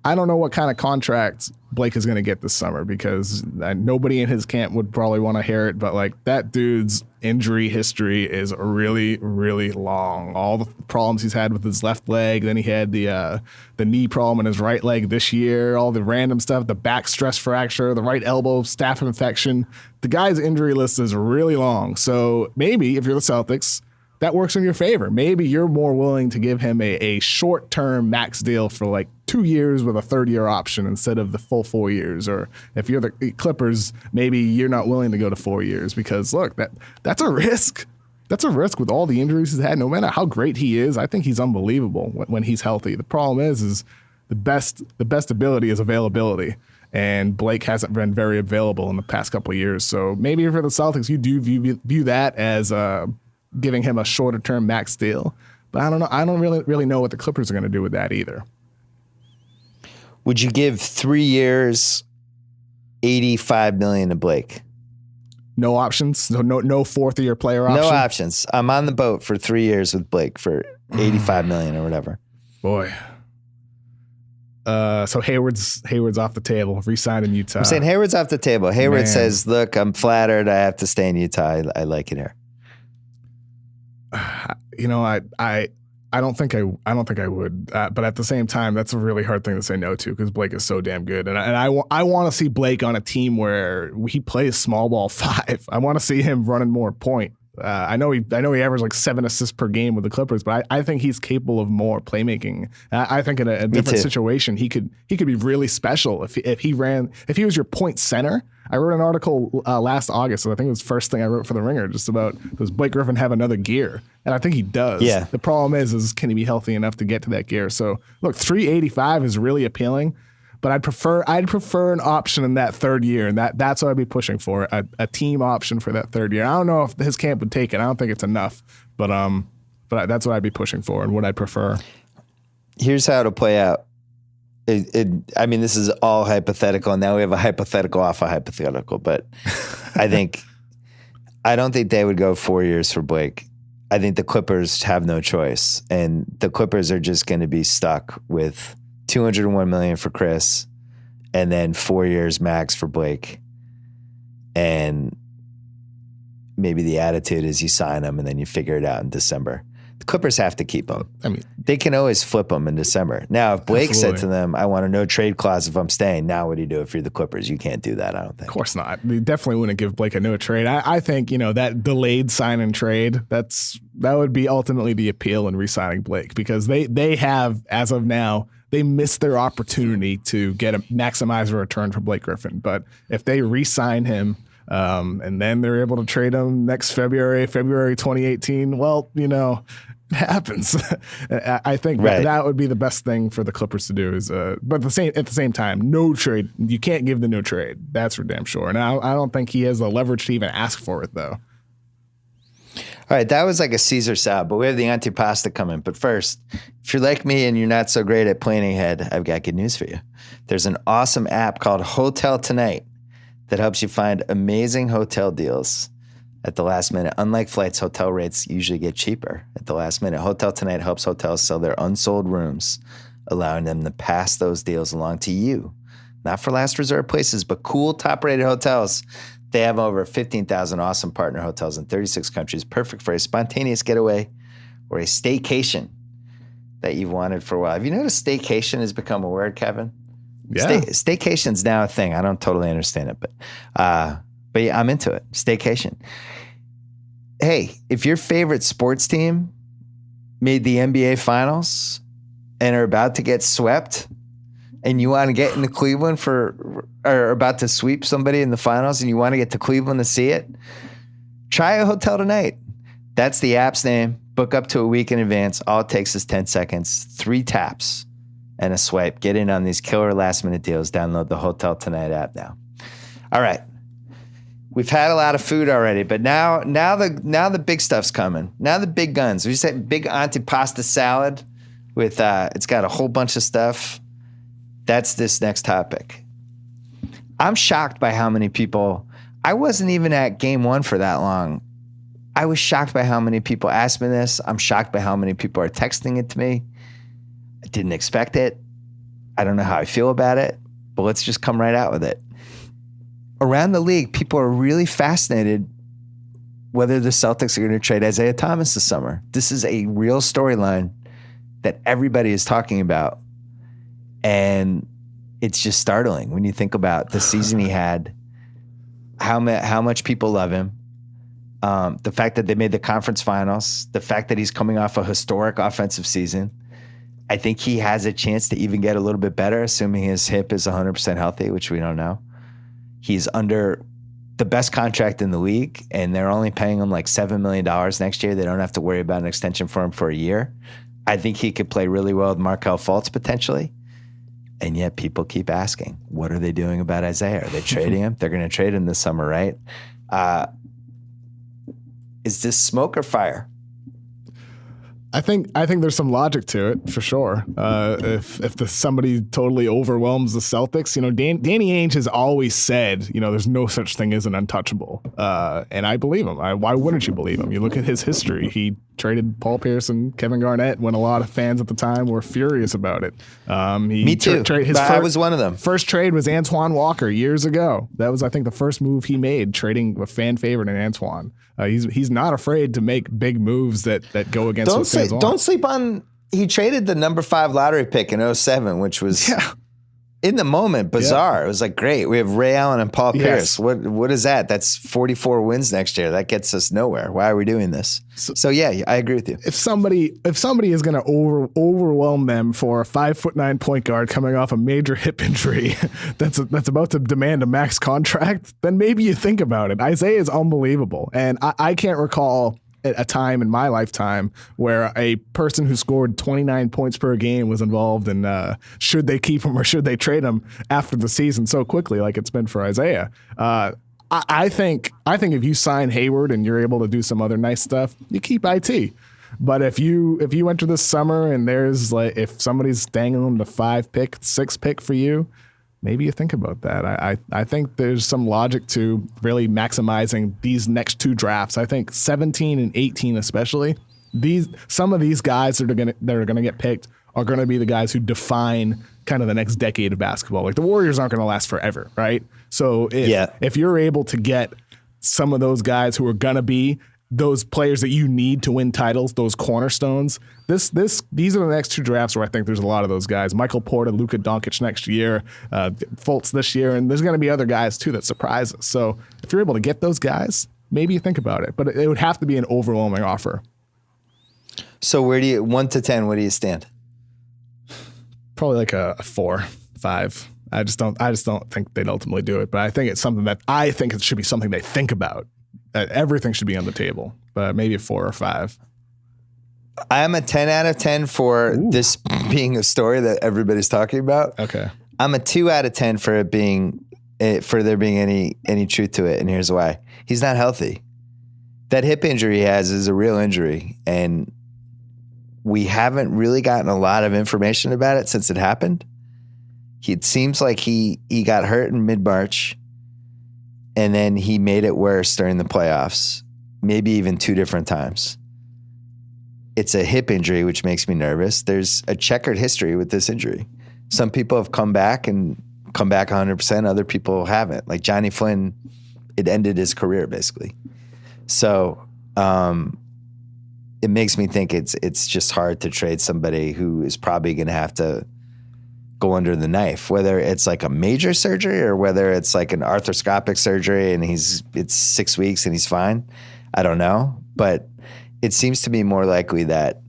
I don't know what kind of contract Blake is going to get this summer because nobody in his camp would probably want to hear it. But like that dude's injury history is really, really long. All the problems he's had with his left leg, then he had the knee problem in his right leg this year. All the random stuff, the back stress fracture, the right elbow staph infection. The guy's injury list is really long. So maybe if you're the Celtics, that works in your favor. Maybe you're more willing to give him a short-term max deal for like 2 years with a third-year option instead of the full 4 years. Or if you're the Clippers, maybe you're not willing to go to 4 years because, look, that's a risk. That's a risk with all the injuries he's had. No matter how great he is, I think he's unbelievable when he's healthy. The problem is the best ability is availability. And Blake hasn't been very available in the past couple of years. So maybe for the Celtics, you do view that as giving him a shorter term max deal. But I don't know. I don't really know what the Clippers are going to do with that either. Would you give 3 years, $85 million to Blake? No options? No fourth-year player option? No options. I'm on the boat for 3 years with Blake for $85 million or whatever. Boy. So Hayward's off the table. Re-signed in Utah. I'm saying Hayward's off the table. Hayward says, look, I'm flattered. I have to stay in Utah. I like it here. I don't think I would, but at the same time, that's a really hard thing to say no to because Blake is so damn good, and I want to see Blake on a team where he plays small ball 5. I want to see him running more point. I know he averaged like 7 assists per game with the Clippers, but I think he's capable of more playmaking. I think in a different situation, he could be really special if he was your point center. I wrote an article last August, so I think it was the first thing I wrote for The Ringer, just about does Blake Griffin have another gear? And I think he does. Yeah. The problem is can he be healthy enough to get to that gear? So look, 385 is really appealing, but I'd prefer an option in that third year, and that's what I'd be pushing for, a team option for that third year. I don't know if his camp would take it. I don't think it's enough, but that's what I'd be pushing for and what I'd prefer. Here's how it'll play out. I mean, this is all hypothetical, and now we have a hypothetical off a hypothetical, but I think I don't think they would go 4 years for Blake. I think the Clippers have no choice, and the Clippers are just going to be stuck with $201 million for Chris, and then 4 years max for Blake. And maybe the attitude is you sign him and then you figure it out in December. The Clippers have to keep him. I mean, they can always flip him in December. Now, if Blake said to them, I want a no trade clause if I'm staying, now what do you do if you're the Clippers? You can't do that, I don't think. Of course not. They definitely wouldn't give Blake a no trade. I think, that delayed sign and trade, that would be ultimately the appeal in re-signing Blake, because they have, as of now, they missed their opportunity to maximize a return for Blake Griffin. But if they re-sign him, and then they're able to trade him next February 2018. Well, it happens. I think that would be the best thing for the Clippers to do. But at the same time, no trade. You can't give the no trade. That's for damn sure. And I don't think he has the leverage to even ask for it, though. All right, that was like a Caesar salad, but we have the antipasta coming. But first, if you're like me and you're not so great at planning ahead, I've got good news for you. There's an awesome app called Hotel Tonight that helps you find amazing hotel deals at the last minute. Unlike flights, hotel rates usually get cheaper at the last minute. Hotel Tonight helps hotels sell their unsold rooms, allowing them to pass those deals along to you. Not for last resort places, but cool, top-rated hotels. They have over 15,000 awesome partner hotels in 36 countries, perfect for a spontaneous getaway or a staycation that you've wanted for a while. Have you noticed staycation has become a word, Kevin? Yeah. Staycation's now a thing. I don't totally understand it, but yeah, I'm into it. Staycation. Hey, if your favorite sports team made the NBA Finals and are about to get swept, and you want to get into Cleveland or about to sweep somebody in the finals, and you want to get to Cleveland to see it, try a Hotel Tonight. That's the app's name. Book up to a week in advance. All it takes is 10 seconds, 3 taps, and a swipe. Get in on these killer last-minute deals. Download the Hotel Tonight app now. All right. We've had a lot of food already, but now the big stuff's coming. Now the big guns. We said big antipasta salad with it's got a whole bunch of stuff. That's this next topic. I'm shocked by how many people. I wasn't even at game 1 for that long. I was shocked by how many people asked me this. I'm shocked by how many people are texting it to me. I didn't expect it. I don't know how I feel about it, but let's just come right out with it. Around the league, people are really fascinated whether the Celtics are going to trade Isaiah Thomas this summer. This is a real storyline that everybody is talking about. And it's just startling when you think about the season he had, how much people love him, the fact that they made the conference finals, the fact that he's coming off a historic offensive season. I think he has a chance to even get a little bit better, assuming his hip is 100% healthy, which we don't know. He's under the best contract in the league, and they're only paying him like $7 million next year. They don't have to worry about an extension for him for a year. I think he could play really well with Markelle Fultz potentially. And yet people keep asking, what are they doing about Isaiah? Are they trading him? They're going to trade him this summer, right? Is this smoke or fire? I think there's some logic to it for sure. If somebody totally overwhelms the Celtics, Danny Ainge has always said, there's no such thing as an untouchable, and I believe him. Why wouldn't you believe him? You look at his history. He traded Paul Pierce and Kevin Garnett when a lot of fans at the time were furious about it. Me too. I was one of them. First trade was Antoine Walker years ago. That was, I think, the first move he made, trading a fan favorite in Antoine. He's not afraid to make big moves that go against what fans want. Don't sleep on. He traded the number 5 lottery pick in 2007, which was in the moment bizarre. It was like, great, we have Ray Allen and Paul Pierce. What is that? That's 44 wins next year. That gets us nowhere. Why are we doing this? So yeah, I agree with you. If somebody is going to overwhelm them for a 5'9" point guard coming off a major hip injury that's about to demand a max contract, then maybe you think about it. Isaiah is unbelievable, and I can't recall a time in my lifetime where a person who scored 29 points per game was involved in should they keep him or should they trade him after the season so quickly like it's been for Isaiah. I think if you sign Hayward and you're able to do some other nice stuff, you keep IT. But if you enter this summer and there's if somebody's dangling the 5 pick, 6 pick for you, maybe you think about that. I think there's some logic to really maximizing these next two drafts. I think 17 and 18 especially. Some of these guys that are gonna get picked are gonna be the guys who define kind of the next decade of basketball. Like the Warriors aren't gonna last forever, right? So if you're able to get some of those guys who are gonna be those players that you need to win titles, those cornerstones. These are the next two drafts where I think there's a lot of those guys. Michael Porter, Luka Doncic next year, Fultz this year, and there's going to be other guys too that surprise us. So if you're able to get those guys, maybe you think about it, but it would have to be an overwhelming offer. So where do you 1 to 10? Where do you stand? Probably like a 4, 5. I just don't think they'd ultimately do it, but I think it's something that I think it should be something they think about. Everything should be on the table, but maybe a 4 or 5. I'm a 10 out of 10 for this being a story that everybody's talking about. Okay. I'm a 2 out of 10 for it being for there being any truth to it, and here's why. He's not healthy. That hip injury he has is a real injury, and we haven't really gotten a lot of information about it since it happened. It seems like he got hurt in mid-March. And then he made it worse during the playoffs, maybe even 2 different times. It's a hip injury, which makes me nervous. There's a checkered history with this injury. Some people have come back 100%. Other people haven't. Like Johnny Flynn, it ended his career basically. So it makes me think it's just hard to trade somebody who is probably going to have to go under the knife, whether it's like a major surgery or whether it's like an arthroscopic surgery and it's 6 weeks and he's fine. I don't know, but it seems to be more likely that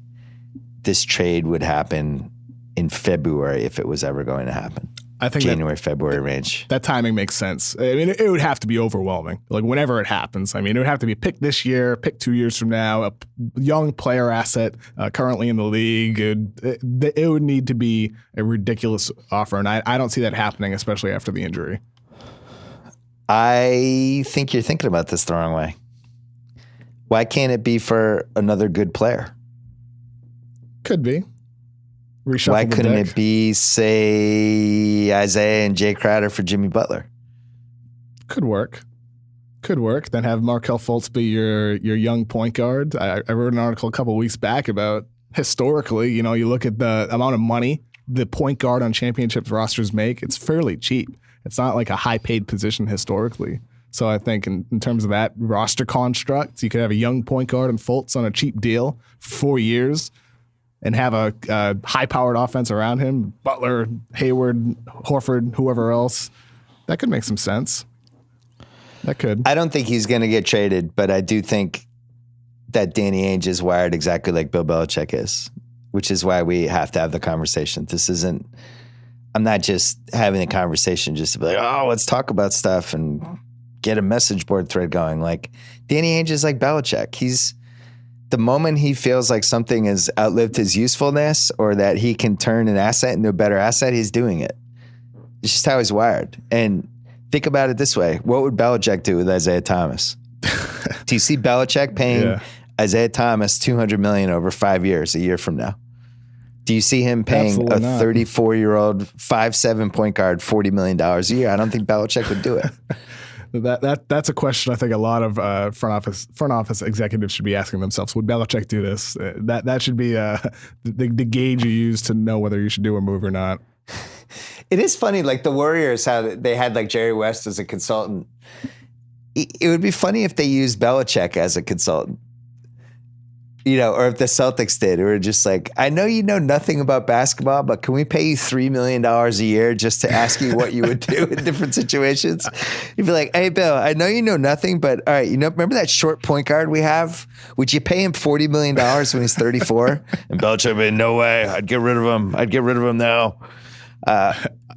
this trade would happen in February if it was ever going to happen. I think January, February range. That timing makes sense. I mean, it would have to be overwhelming. Like whenever it happens. I mean, it would have to be picked this year, picked 2 years from now, a young player asset currently in the league. It would need to be a ridiculous offer, and I don't see that happening, especially after the injury. I think you're thinking about this the wrong way. Why can't it be for another good player? Could be. Why couldn't it be, say, Isaiah and Jay Crowder for Jimmy Butler? Could work. Then have Markelle Fultz be your young point guard. I wrote an article a couple of weeks back about historically, you look at the amount of money the point guard on championships rosters make. It's fairly cheap. It's not like a high paid position historically. So I think in terms of that roster construct, you could have a young point guard and Fultz on a cheap deal for 4 years. And have a high-powered offense around him, Butler, Hayward, Horford, whoever else. That could make some sense. That could. I don't think he's going to get traded, but I do think that Danny Ainge is wired exactly like Bill Belichick is, which is why we have to have the conversation. I'm not just having a conversation just to be like, oh, let's talk about stuff and get a message board thread going. Like, Danny Ainge is like Belichick. The moment he feels like something has outlived his usefulness or that he can turn an asset into a better asset, he's doing it. It's just how he's wired. And think about it this way. What would Belichick do with Isaiah Thomas? Do you see Belichick paying Isaiah Thomas $200 million over 5 years, a year from now? Do you see him paying a 34-year-old 5'7" point guard $40 million a year? I don't think Belichick would do it. That's a question I think a lot of front office executives should be asking themselves. Would Belichick do this? That should be the gauge you use to know whether you should do a move or not. It is funny, like the Warriors, how they had like Jerry West as a consultant. It would be funny if they used Belichick as a consultant. Or if the Celtics did, or just like, I know you know nothing about basketball, but can we pay you $3 million a year just to ask you what you would do in different situations? You'd be like, hey, Bill, I know you know nothing, but all right, remember that short point guard we have? Would you pay him $40 million when he's 34? And Belichick would be, no way, I'd get rid of him now.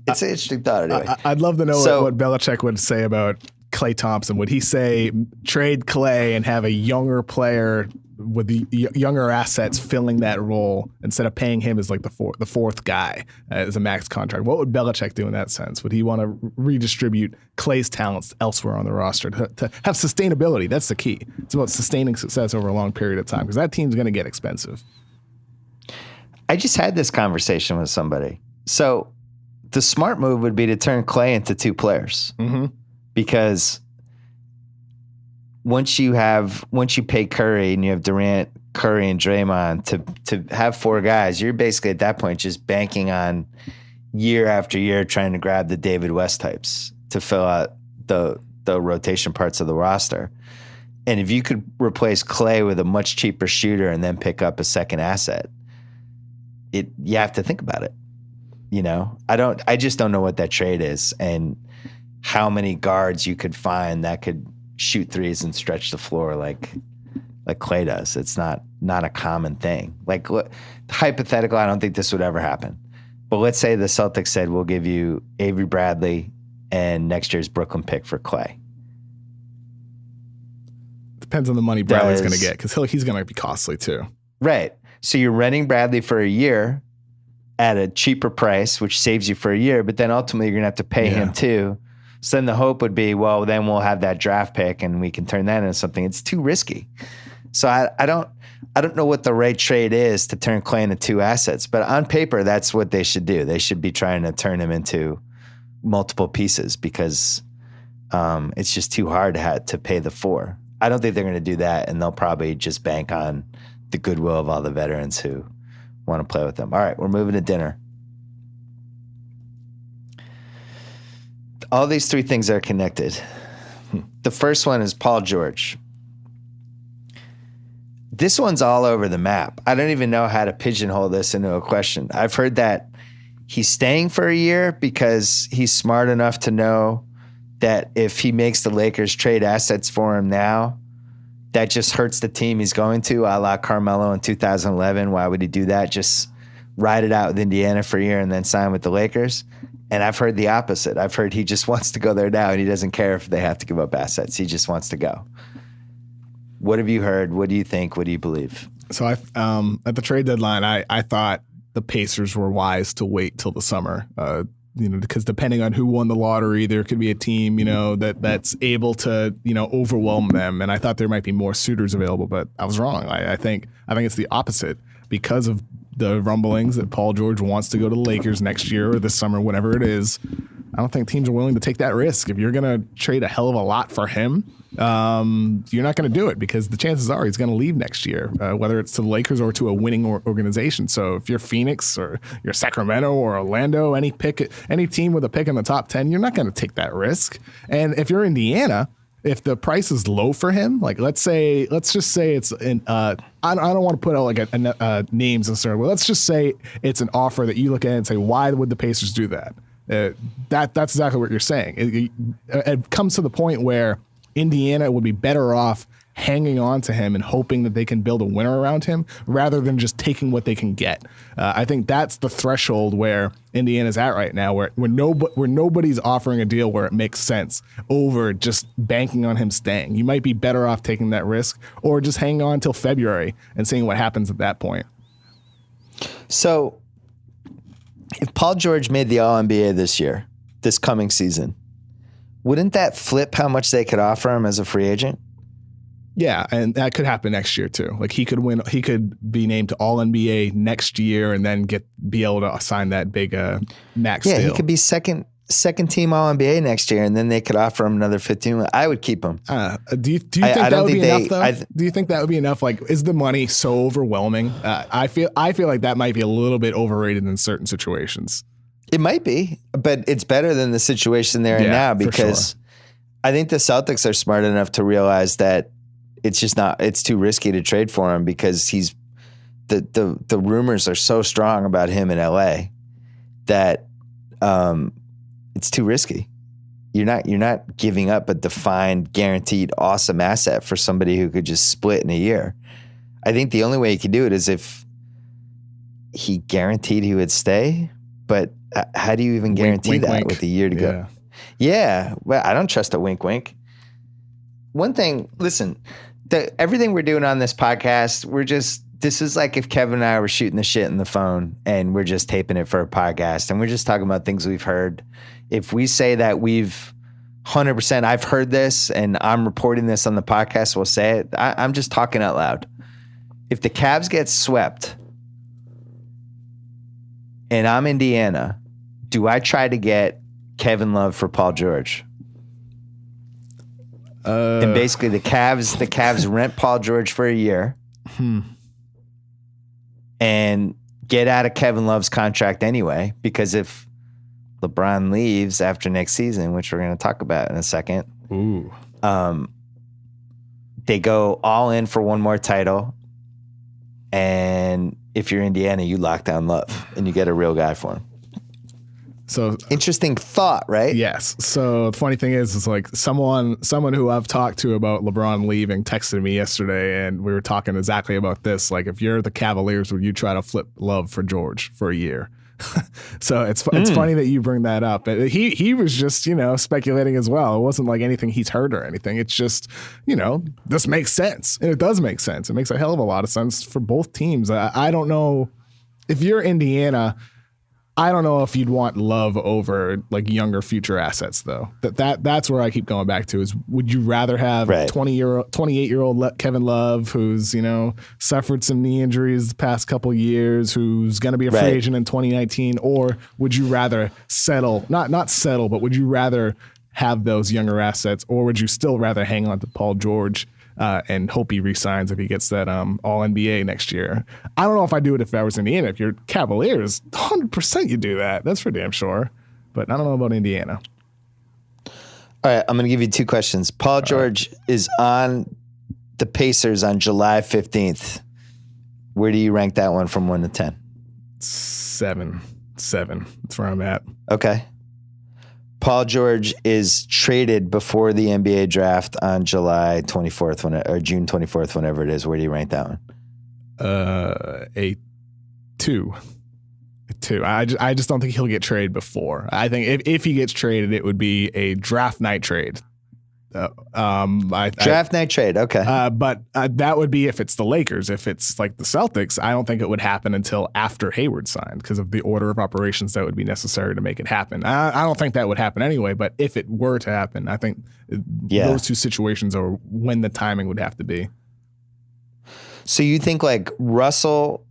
It's an interesting thought anyway. I'd love to know what Belichick would say about Klay Thompson. Would he say trade Klay and have a younger player with the younger assets filling that role instead of paying him as like the fourth guy as a max contract? What would Belichick do in that sense? Would he want to redistribute Klay's talents elsewhere on the roster to have sustainability? That's the key. It's about sustaining success over a long period of time because that team's going to get expensive. I just had this conversation with somebody. So the smart move would be to turn Clay into two players, because once you pay Curry and you have Durant, Curry, and Draymond to have four guys, you're basically at that point just banking on year after year trying to grab the David West types to fill out the rotation parts of the roster. And if you could replace Clay with a much cheaper shooter and then pick up a second asset, you have to think about it. I just don't know what that trade is and how many guards you could find that could shoot threes and stretch the floor like Clay does. It's not a common thing. Like, hypothetical, I don't think this would ever happen. But let's say the Celtics said, we'll give you Avery Bradley and next year's Brooklyn pick for Clay. Depends on the money Bradley's going to get, because he's going to be costly too. Right. So you're renting Bradley for a year at a cheaper price, which saves you for a year, but then ultimately you're going to have to pay him too. So then the hope would be, well, then we'll have that draft pick and we can turn that into something. It's too risky. So I don't know what the right trade is to turn Clay into two assets, but on paper, that's what they should do. They should be trying to turn him into multiple pieces, because it's just too hard to pay the four. I don't think they're going to do that, and they'll probably just bank on the goodwill of all the veterans who want to play with them. All right, we're moving to dinner. All these three things are connected. The first one is Paul George. This one's all over the map. I don't even know how to pigeonhole this into a question. I've heard that he's staying for a year because he's smart enough to know that if he makes the Lakers trade assets for him now, that just hurts the team he's going to, a la Carmelo in 2011. Why would he do that? Just ride it out with Indiana for a year and then sign with the Lakers. And I've heard the opposite. I've heard he just wants to go there now and he doesn't care if they have to give up assets. He just wants to go. What have you heard? What do you think? What do you believe? So at the trade deadline, I thought the Pacers were wise to wait till the summer. Because depending on who won the lottery, there could be a team, that's able to, overwhelm them. And I thought there might be more suitors available, but I was wrong. I think it's the opposite, because of the rumblings that Paul George wants to go to the Lakers next year or this summer, whatever it is. I don't think teams are willing to take that risk. If you're going to trade a hell of a lot for him, you're not going to do it, because the chances are he's going to leave next year, whether it's to the Lakers or to a winning organization. So if you're Phoenix or you're Sacramento or Orlando, any team with a pick in the top 10, you're not going to take that risk. And if you're Indiana, if the price is low for him, like let's just say it's I don't want to put out like names necessarily. Well, let's just say it's an offer that you look at and say, why would the Pacers do that? That's exactly what you're saying. It comes to the point where Indiana would be better off hanging on to him and hoping that they can build a winner around him rather than just taking what they can get. I think that's the threshold where Indiana's at right now, where nobody's offering a deal where it makes sense over just banking on him staying. You might be better off taking that risk or just hanging on until February and seeing what happens at that point. So if Paul George made the All-NBA this coming season, wouldn't that flip how much they could offer him as a free agent? Yeah, and that could happen next year too. Like he could be named to All-NBA next year and then be able to sign that big max deal. Yeah, he could be second team All-NBA next year, and then they could offer him another 15. I would keep him. Do you think that would be enough though? Do you think that would be enough? Like, is the money so overwhelming? I feel like that might be a little bit overrated in certain situations. It might be, but it's better than the situation they're in now, because I think the Celtics are smart enough to realize that it's too risky to trade for him, because the rumors are so strong about him in LA that it's too risky. You're not giving up a defined, guaranteed, awesome asset for somebody who could just split in a year. I think the only way he could do it is if he guaranteed he would stay, but how do you even guarantee that with a year to go? Yeah, well, I don't trust a wink. One thing, listen, everything we're doing on this podcast, this is like if Kevin and I were shooting the shit in the phone and we're just taping it for a podcast and we're just talking about things we've heard. If we say that we've 100%, I've heard this and I'm reporting this on the podcast, we'll say it. I'm just talking out loud. If the Cavs get swept and I'm Indiana, do I try to get Kevin Love for Paul George? And basically the Cavs rent Paul George for a year and get out of Kevin Love's contract anyway, because if LeBron leaves after next season, which we're going to talk about in a second, they go all in for one more title. And if you're Indiana, you lock down Love and you get a real guy for him. So interesting thought, right? Yes. So the funny thing is like someone who I've talked to about LeBron leaving texted me yesterday, and we were talking exactly about this. Like, if you're the Cavaliers, would you try to flip Love for George for a year? So it's funny that you bring that up. He was just, speculating as well. It wasn't like anything he's heard or anything. It's just, this makes sense. And it does make sense. It makes a hell of a lot of sense for both teams. I don't know if you're Indiana. I don't know if you'd want Love over like younger future assets, though. That's where I keep going back to is, would you rather have 28-year-old Kevin Love, who's suffered some knee injuries the past couple years, who's going to be a free agent in 2019, or would you rather settle, not settle, but would you rather have those younger assets, or would you still rather hang on to Paul George and hope he resigns if he gets that All-NBA next year? I don't know if I'd do it if I was Indiana. If you're Cavaliers, 100% you do that. That's for damn sure. But I don't know about Indiana. All right, I'm going to give you two questions. Paul George is on the Pacers on July 15th. Where do you rank that one from 1 to 10? 7. That's where I'm at. Okay. Paul George is traded before the NBA draft on July 24th, or June 24th, whenever it is. Where do you rank that one? A 2. A 2. I just don't think he'll get traded before. I think if he gets traded, it would be a draft night trade. Draft night trade, okay. But that would be if it's the Lakers. If it's like the Celtics, I don't think it would happen until after Hayward signed because of the order of operations that would be necessary to make it happen. I don't think that would happen anyway, but if it were to happen, I think those two situations are when the timing would have to be. So you think like Russell,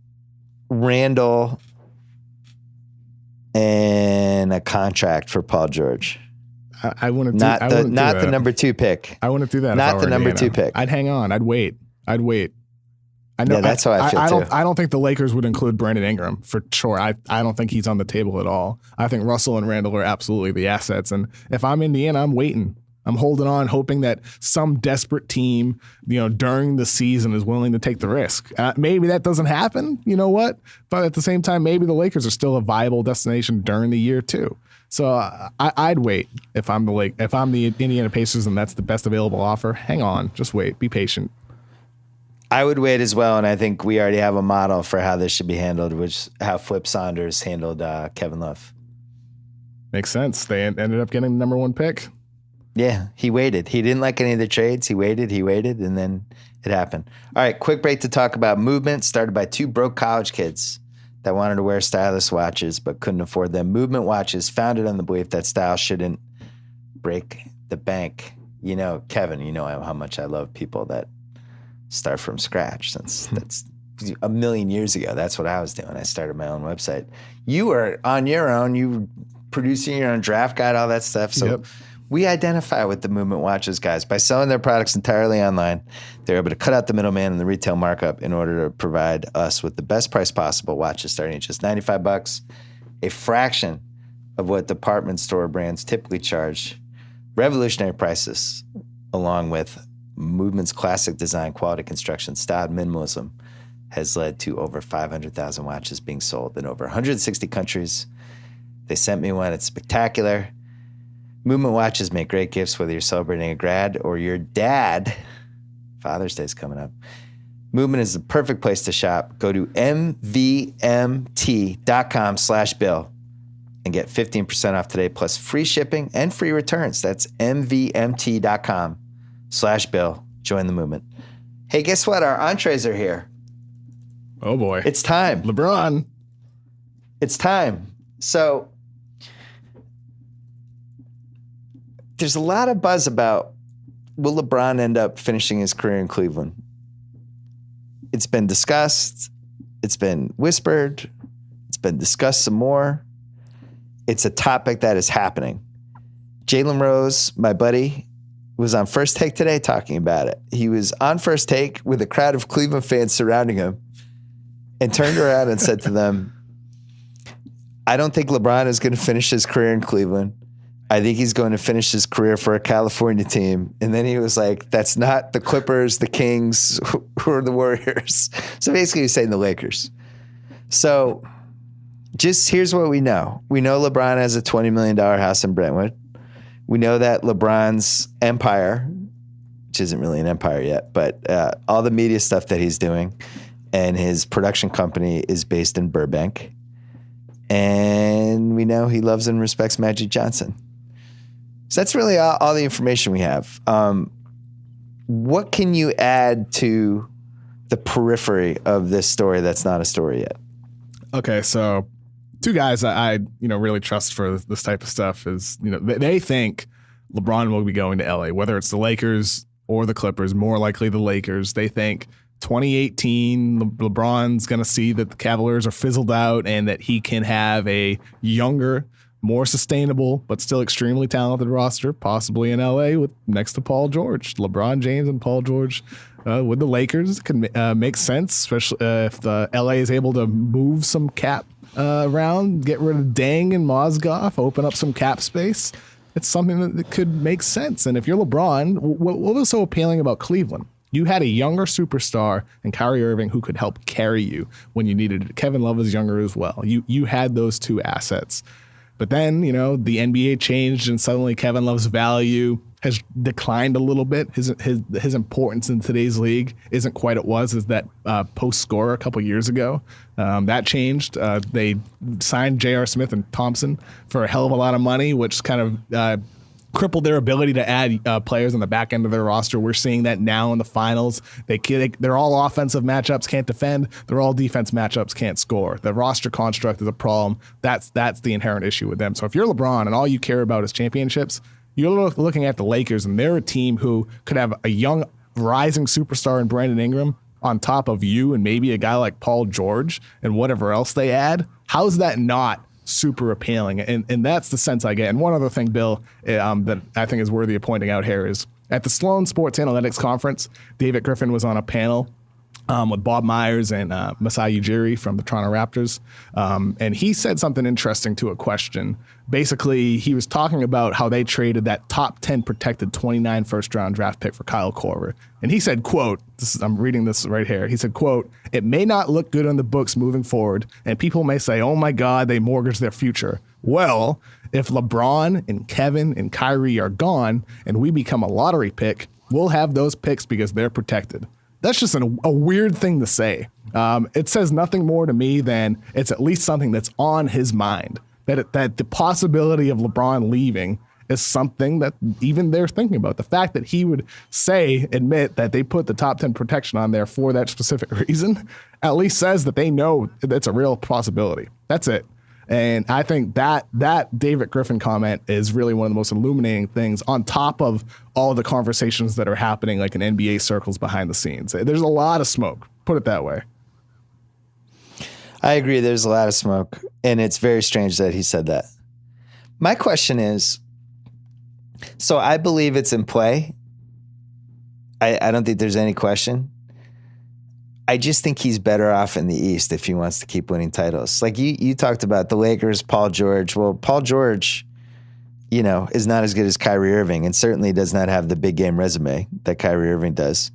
Randall, and a contract for Paul George? I wouldn't do not the number 2 pick. I wouldn't do that. Not the number 2 pick. I'd hang on. I'd wait. I know. Yeah, that's how I feel too. I don't think the Lakers would include Brandon Ingram for sure. I don't think he's on the table at all. I think Russell and Randall are absolutely the assets. And if I'm Indiana, I'm waiting. I'm holding on, hoping that some desperate team, during the season is willing to take the risk. Maybe that doesn't happen. You know what? But at the same time, maybe the Lakers are still a viable destination during the year too. So I'd wait if I'm the Indiana Pacers and that's the best available offer. Hang on, just wait, be patient. I would wait as well, and I think we already have a model for how this should be handled, which is how Flip Saunders handled Kevin Love. Makes sense. They ended up getting the number 1 pick. Yeah, he waited. He didn't like any of the trades. He waited, and then it happened. All right, quick break to talk about Movement, started by 2 broke college kids that wanted to wear stylish watches but couldn't afford them. Movement watches, founded on the belief that style shouldn't break the bank. Kevin, how much I love people that start from scratch, since that's a million years ago. That's what I was doing. I started my own website. You were on your own. You were producing your own draft guide, all that stuff. So we identify with the Movement watches guys. By selling their products entirely online, they're able to cut out the middleman and the retail markup in order to provide us with the best price possible. Watches starting at just $95, a fraction of what department store brands typically charge. Revolutionary prices, along with Movement's classic design, quality construction, style, and minimalism, has led to over 500,000 watches being sold in over 160 countries. They sent me one. It's spectacular. Movement watches make great gifts, whether you're celebrating a grad or your dad. Father's Day's coming up. Movement is the perfect place to shop. Go to mvmt.com/Bill and get 15% off today, plus free shipping and free returns. That's mvmt.com/Bill. Join the movement. Hey, guess what? Our entrees are here. Oh boy. It's time. LeBron. It's time. So there's a lot of buzz about, will LeBron end up finishing his career in Cleveland? It's been discussed. It's been whispered. It's been discussed some more. it's a topic that is happening. Jalen Rose, my buddy, was on First Take today talking about it. He was on First Take with a crowd of Cleveland fans surrounding him and turned around and said to them, I don't think LeBron is going to finish his career in Cleveland. I think he's going to finish his career for a California team. And then he was like, that's not the Clippers, the Kings, or the Warriors. So basically he's saying the Lakers. So just here's what we know. We know LeBron has a $20 million house in Brentwood. We know that LeBron's empire, which isn't really an empire yet, but all the media stuff that he's doing and his production company is based in Burbank. And we know he loves and respects Magic Johnson. So that's really all the information we have. What can you add to the periphery of this story that's not a story yet? Okay, so two guys I really trust for this type of stuff is, they think LeBron will be going to LA, whether it's the Lakers or the Clippers, more likely the Lakers. They think 2018, LeBron's going to see that the Cavaliers are fizzled out and that he can have a younger, more sustainable, but still extremely talented roster, possibly in LA with next to Paul George. LeBron James and Paul George with the Lakers can make sense, especially if the LA is able to move some cap around, get rid of Deng and Mozgov, open up some cap space. It's something that could make sense. And if you're LeBron, what was so appealing about Cleveland? You had a younger superstar in Kyrie Irving who could help carry you when you needed it. Kevin Love is younger as well. You had those two assets. But then, the NBA changed and suddenly Kevin Love's value has declined a little bit. His importance in today's league isn't quite what it was as that post scorer a couple years ago. That changed. They signed J.R. Smith and Thompson for a hell of a lot of money, which kind of crippled their ability to add players on the back end of their roster. We're seeing that now in the finals. They're all offensive matchups, can't defend. They're all defense matchups, can't score. The roster construct is a problem. That's the inherent issue with them. So if you're LeBron and all you care about is championships, you're looking at the Lakers, and they're a team who could have a young rising superstar in Brandon Ingram on top of you and maybe a guy like Paul George and whatever else they add. How's that not super appealing? And that's the sense I get. And one other thing, Bill, that I think is worthy of pointing out here is at the Sloan Sports Analytics Conference, David Griffin was on a panel with Bob Myers and Masai Ujiri from the Toronto Raptors. And he said something interesting to a question. Basically, he was talking about how they traded that top 10 protected 29 first-round draft pick for Kyle Korver. And he said, quote, I'm reading this right here. He said, quote, "It may not look good on the books moving forward, and people may say, oh, my God, they mortgaged their future. Well, if LeBron and Kevin and Kyrie are gone and we become a lottery pick, we'll have those picks because they're protected." That's just a weird thing to say. It says nothing more to me than it's at least something that's on his mind, that the possibility of LeBron leaving is something that even they're thinking about. The fact that he would admit that they put the top 10 protection on there for that specific reason, at least says that they know it's a real possibility. That's it. And I think that David Griffin comment is really one of the most illuminating things on top of all the conversations that are happening like in NBA circles behind the scenes. There's a lot of smoke, put it that way. I agree. There's a lot of smoke, and it's very strange that he said that. My question is, so I believe it's in play. I don't think there's any question. I just think he's better off in the East if he wants to keep winning titles. Like you talked about the Lakers, Paul George. Well, Paul George, is not as good as Kyrie Irving and certainly does not have the big game resume that Kyrie Irving does.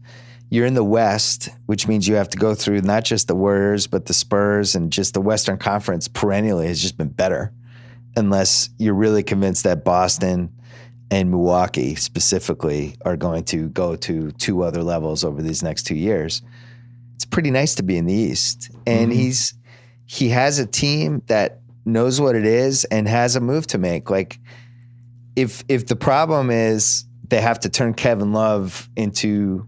You're in the West, which means you have to go through not just the Warriors, but the Spurs, and just the Western Conference perennially has just been better unless you're really convinced that Boston and Milwaukee specifically are going to go to two other levels over these next 2 years. It's pretty nice to be in the East. And he has a team that knows what it is and has a move to make. Like if the problem is they have to turn Kevin Love into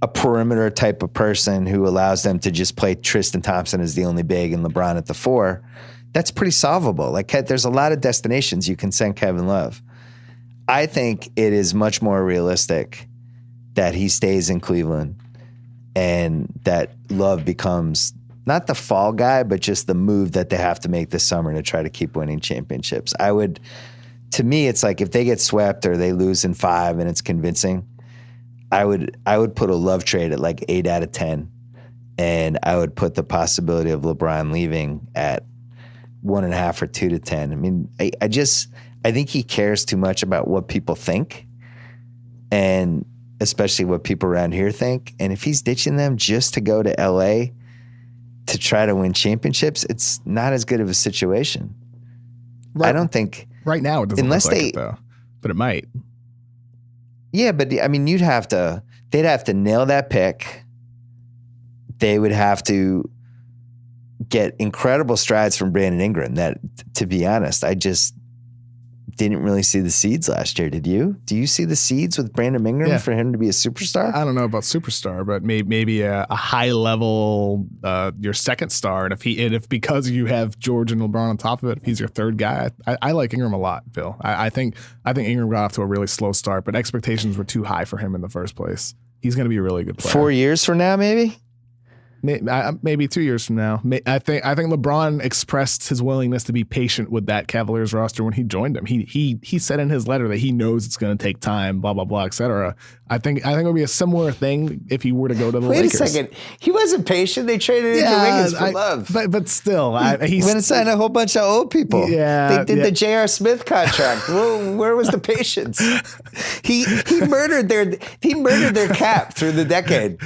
a perimeter type of person who allows them to just play Tristan Thompson as the only big and LeBron at the 4, that's pretty solvable. Like there's a lot of destinations you can send Kevin Love. I think it is much more realistic that he stays in Cleveland and that Love becomes not the fall guy, but just the move that they have to make this summer to try to keep winning championships. To me, it's like if they get swept or they lose in 5 and it's convincing, I would put a Love trade at like 8 out of 10. And I would put the possibility of LeBron leaving at 1.5 or 2 to 10. I mean, I think he cares too much about what people think, and especially what people around here think. And if he's ditching them just to go to LA to try to win championships, it's not as good of a situation. Right. I don't think right now it doesn't unless look like it, though, but it might. Yeah, but I mean, they'd have to nail that pick. They would have to get incredible strides from Brandon Ingram. That, to be honest, I just didn't really see the seeds last year. Did you? Do you see the seeds with Brandon Ingram for him to be a superstar? I don't know about superstar, but maybe a high level, your second star. And if because you have George and LeBron on top of it, if he's your third guy, I like Ingram a lot, Bill. I think Ingram got off to a really slow start, but expectations were too high for him in the first place. He's going to be a really good player. 4 years from now, maybe? Maybe 2 years from now. I think LeBron expressed his willingness to be patient with that Cavaliers roster when he joined them. He said in his letter that he knows it's going to take time, blah blah blah, etc. I think it would be a similar thing if he were to go to the Lakers. Wait a second, he wasn't patient. They traded Andrew Wiggins for Love, but still, he went and signed a whole bunch of old people. Yeah, they did the J.R. Smith contract. Well, where was the patience? He murdered their cap through the decade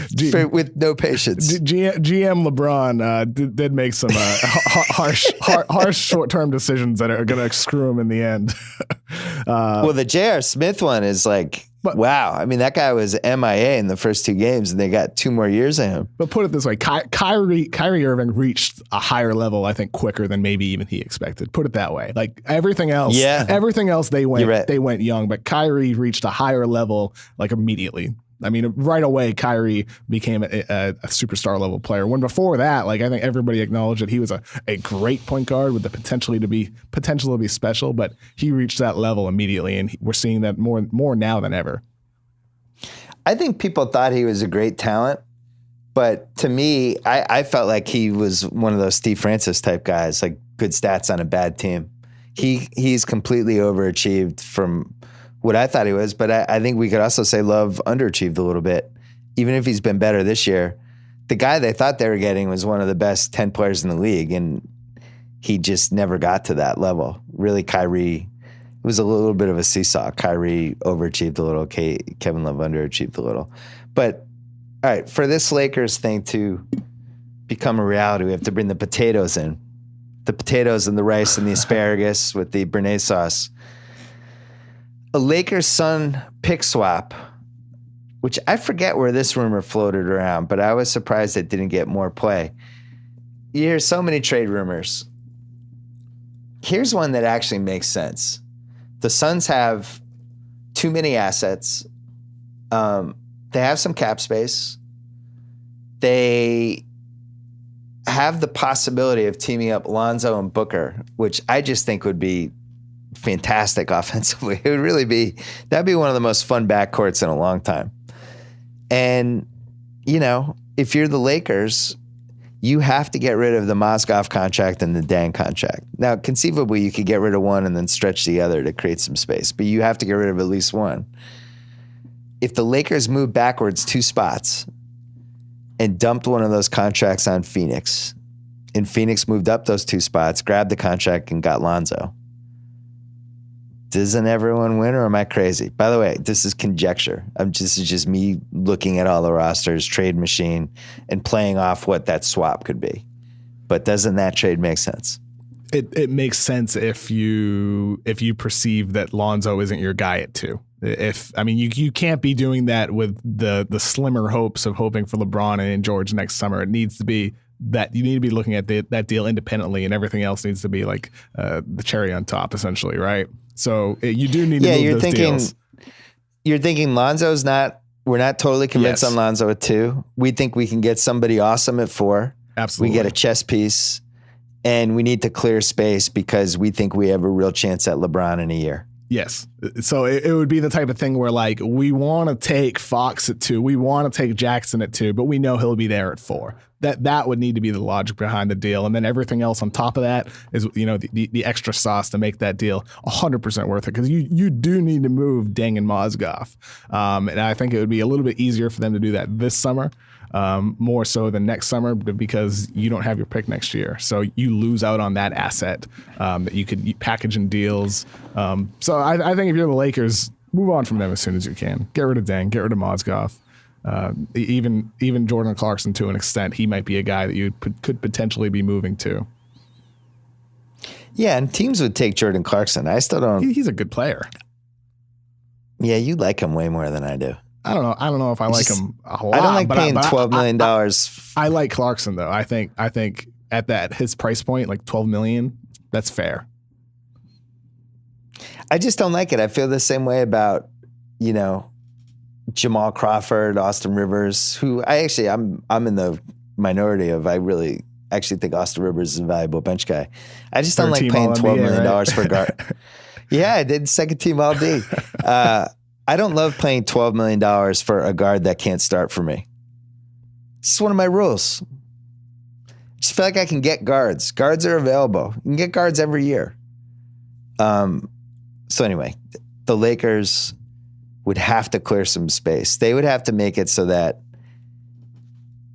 with no patience. GM LeBron did make some harsh short-term decisions that are going to screw him in the end. Well, the J.R. Smith one is like, wow. I mean, that guy was MIA in the first 2 games, and they got 2 more years of him. But put it this way, Kyrie Irving reached a higher level, I think, quicker than maybe even he expected. Put it that way. Like everything else, they went young, but Kyrie reached a higher level like immediately. I mean, right away, Kyrie became a superstar level player. When before that, like I think everybody acknowledged that he was a great point guard with the potential to be special, but he reached that level immediately, and we're seeing that more now than ever. I think people thought he was a great talent, but to me, I felt like he was one of those Steve Francis type guys, like good stats on a bad team. He's completely overachieved from what I thought he was, but I think we could also say Love underachieved a little bit. Even if he's been better this year, the guy they thought they were getting was one of the best 10 players in the league, and he just never got to that level. Really, Kyrie, it was a little bit of a seesaw. Kyrie overachieved a little, Kevin Love underachieved a little. But, all right, for this Lakers thing to become a reality, we have to bring the potatoes in. The potatoes and the rice and the asparagus with the béarnaise sauce. A Lakers-Sun pick swap, which I forget where this rumor floated around, but I was surprised it didn't get more play. You hear so many trade rumors. Here's one that actually makes sense. The Suns have too many assets. They have some cap space. They have the possibility of teaming up Lonzo and Booker, which I just think would be fantastic offensively. It would really be, that'd be one of the most fun backcourts in a long time. And, you know, if you're the Lakers, you have to get rid of the Mozgov contract and the Dan contract. Now, conceivably, you could get rid of one and then stretch the other to create some space, but you have to get rid of at least one. If the Lakers move backwards 2 spots and dumped one of those contracts on Phoenix, and Phoenix moved up those 2 spots, grabbed the contract, and got Lonzo, doesn't everyone win, or am I crazy? By the way, this is conjecture. This is just me looking at all the rosters, trade machine, and playing off what that swap could be. But doesn't that trade make sense? It makes sense if you perceive that Lonzo isn't your guy at 2. You can't be doing that with the slimmer hopes of hoping for LeBron and George next summer. It needs to be that you need to be looking at that deal independently, and everything else needs to be like the cherry on top, essentially, right? So you do need to move those deals. You're thinking Lonzo's not. We're not totally convinced on Lonzo at 2. We think we can get somebody awesome at 4. Absolutely, we get a chess piece, and we need to clear space because we think we have a real chance at LeBron in a year. Yes. So it would be the type of thing where, like, we want to take Fox at 2. We want to take Jackson at 2, but we know he'll be there at 4. that would need to be the logic behind the deal. And then everything else on top of that is, the extra sauce to make that deal 100% worth it. Because you do need to move Deng and Mozgov. And I think it would be a little bit easier for them to do that this summer, more so than next summer, because you don't have your pick next year. So you lose out on that asset that you could package in deals. So I think if you're the Lakers, move on from them as soon as you can. Get rid of Deng, get rid of Mozgov. Even Jordan Clarkson, to an extent, he might be a guy that you could potentially be moving to. Yeah, and teams would take Jordan Clarkson. I still don't. He's a good player. Yeah, you like him way more than I do. I don't know if I like him a whole lot. I don't like paying $12 million. I like Clarkson though. I think at his price point, like $12 million, that's fair. I just don't like it. I feel the same way about, Jamal Crawford, Austin Rivers, who I'm in the minority of. I really actually think Austin Rivers is a valuable bench guy. I just don't like paying $12 million for a guard. Yeah, I did second team all D. I don't love paying $12 million for a guard that can't start for me. It's one of my rules. I just feel like I can get guards. Guards are available. You can get guards every year. So anyway, the Lakers would have to clear some space. They would have to make it so that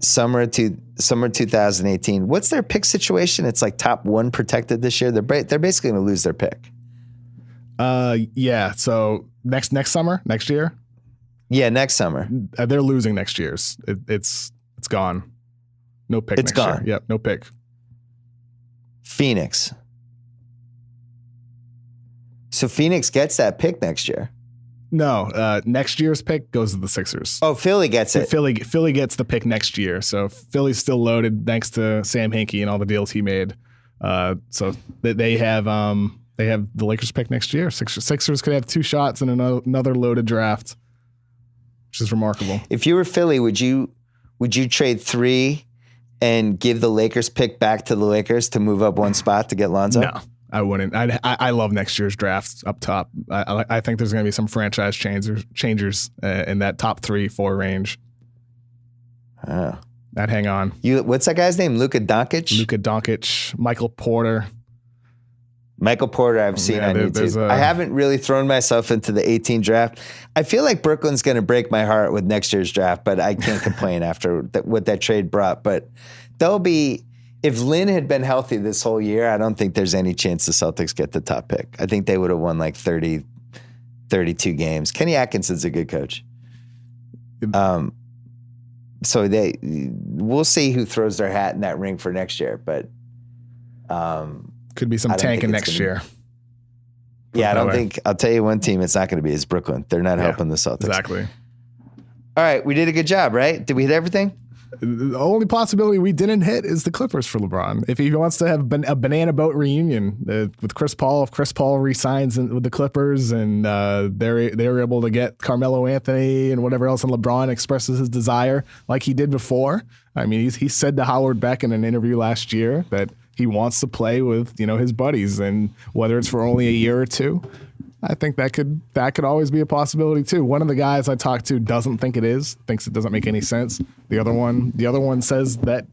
summer 2018. What's their pick situation? It's like top 1 protected this year. They're basically going to lose their pick. Yeah. So next summer, next year. Yeah, next summer. They're losing next year's. It's gone. No pick. It's next gone. Year. Yep. No pick. Phoenix. So Phoenix gets that pick next year. No, next year's pick goes to the Sixers. Oh, Philly gets it. Philly gets the pick next year. So Philly's still loaded thanks to Sam Hinkie and all the deals he made. So they have the Lakers pick next year. Sixers could have 2 shots in another loaded draft, which is remarkable. If you were Philly, would you trade 3 and give the Lakers pick back to the Lakers to move up 1 spot to get Lonzo? No. I wouldn't. I love next year's drafts up top. I think there's going to be some franchise changers in that top 3-4 range. Oh. I'd hang on. What's that guy's name? Luka Doncic? Michael Porter. Michael Porter, I've seen on YouTube. I haven't really thrown myself into the 18 draft. I feel like Brooklyn's going to break my heart with next year's draft, but I can't complain after what that trade brought. But they'll be. If Lynn had been healthy this whole year, I don't think there's any chance the Celtics get the top pick. I think they would have won like 30, 32 games. Kenny Atkinson's a good coach. So we'll see who throws their hat in that ring for next year, but could be some tanking next year. Yeah, I don't think. I'll tell you one team it's not going to be is Brooklyn. They're not helping the Celtics. Exactly. All right, we did a good job, right? Did we hit everything? The only possibility we didn't hit is the Clippers for LeBron. If he wants to have a banana boat reunion with Chris Paul, if Chris Paul re-signs with the Clippers and they're able to get Carmelo Anthony and whatever else, and LeBron expresses his desire like he did before. I mean, he said to Howard Beck in an interview last year that he wants to play with his buddies, and whether it's for only a year or 2. I think that could always be a possibility too. One of the guys I talked to doesn't think it is, thinks it doesn't make any sense. The other one says that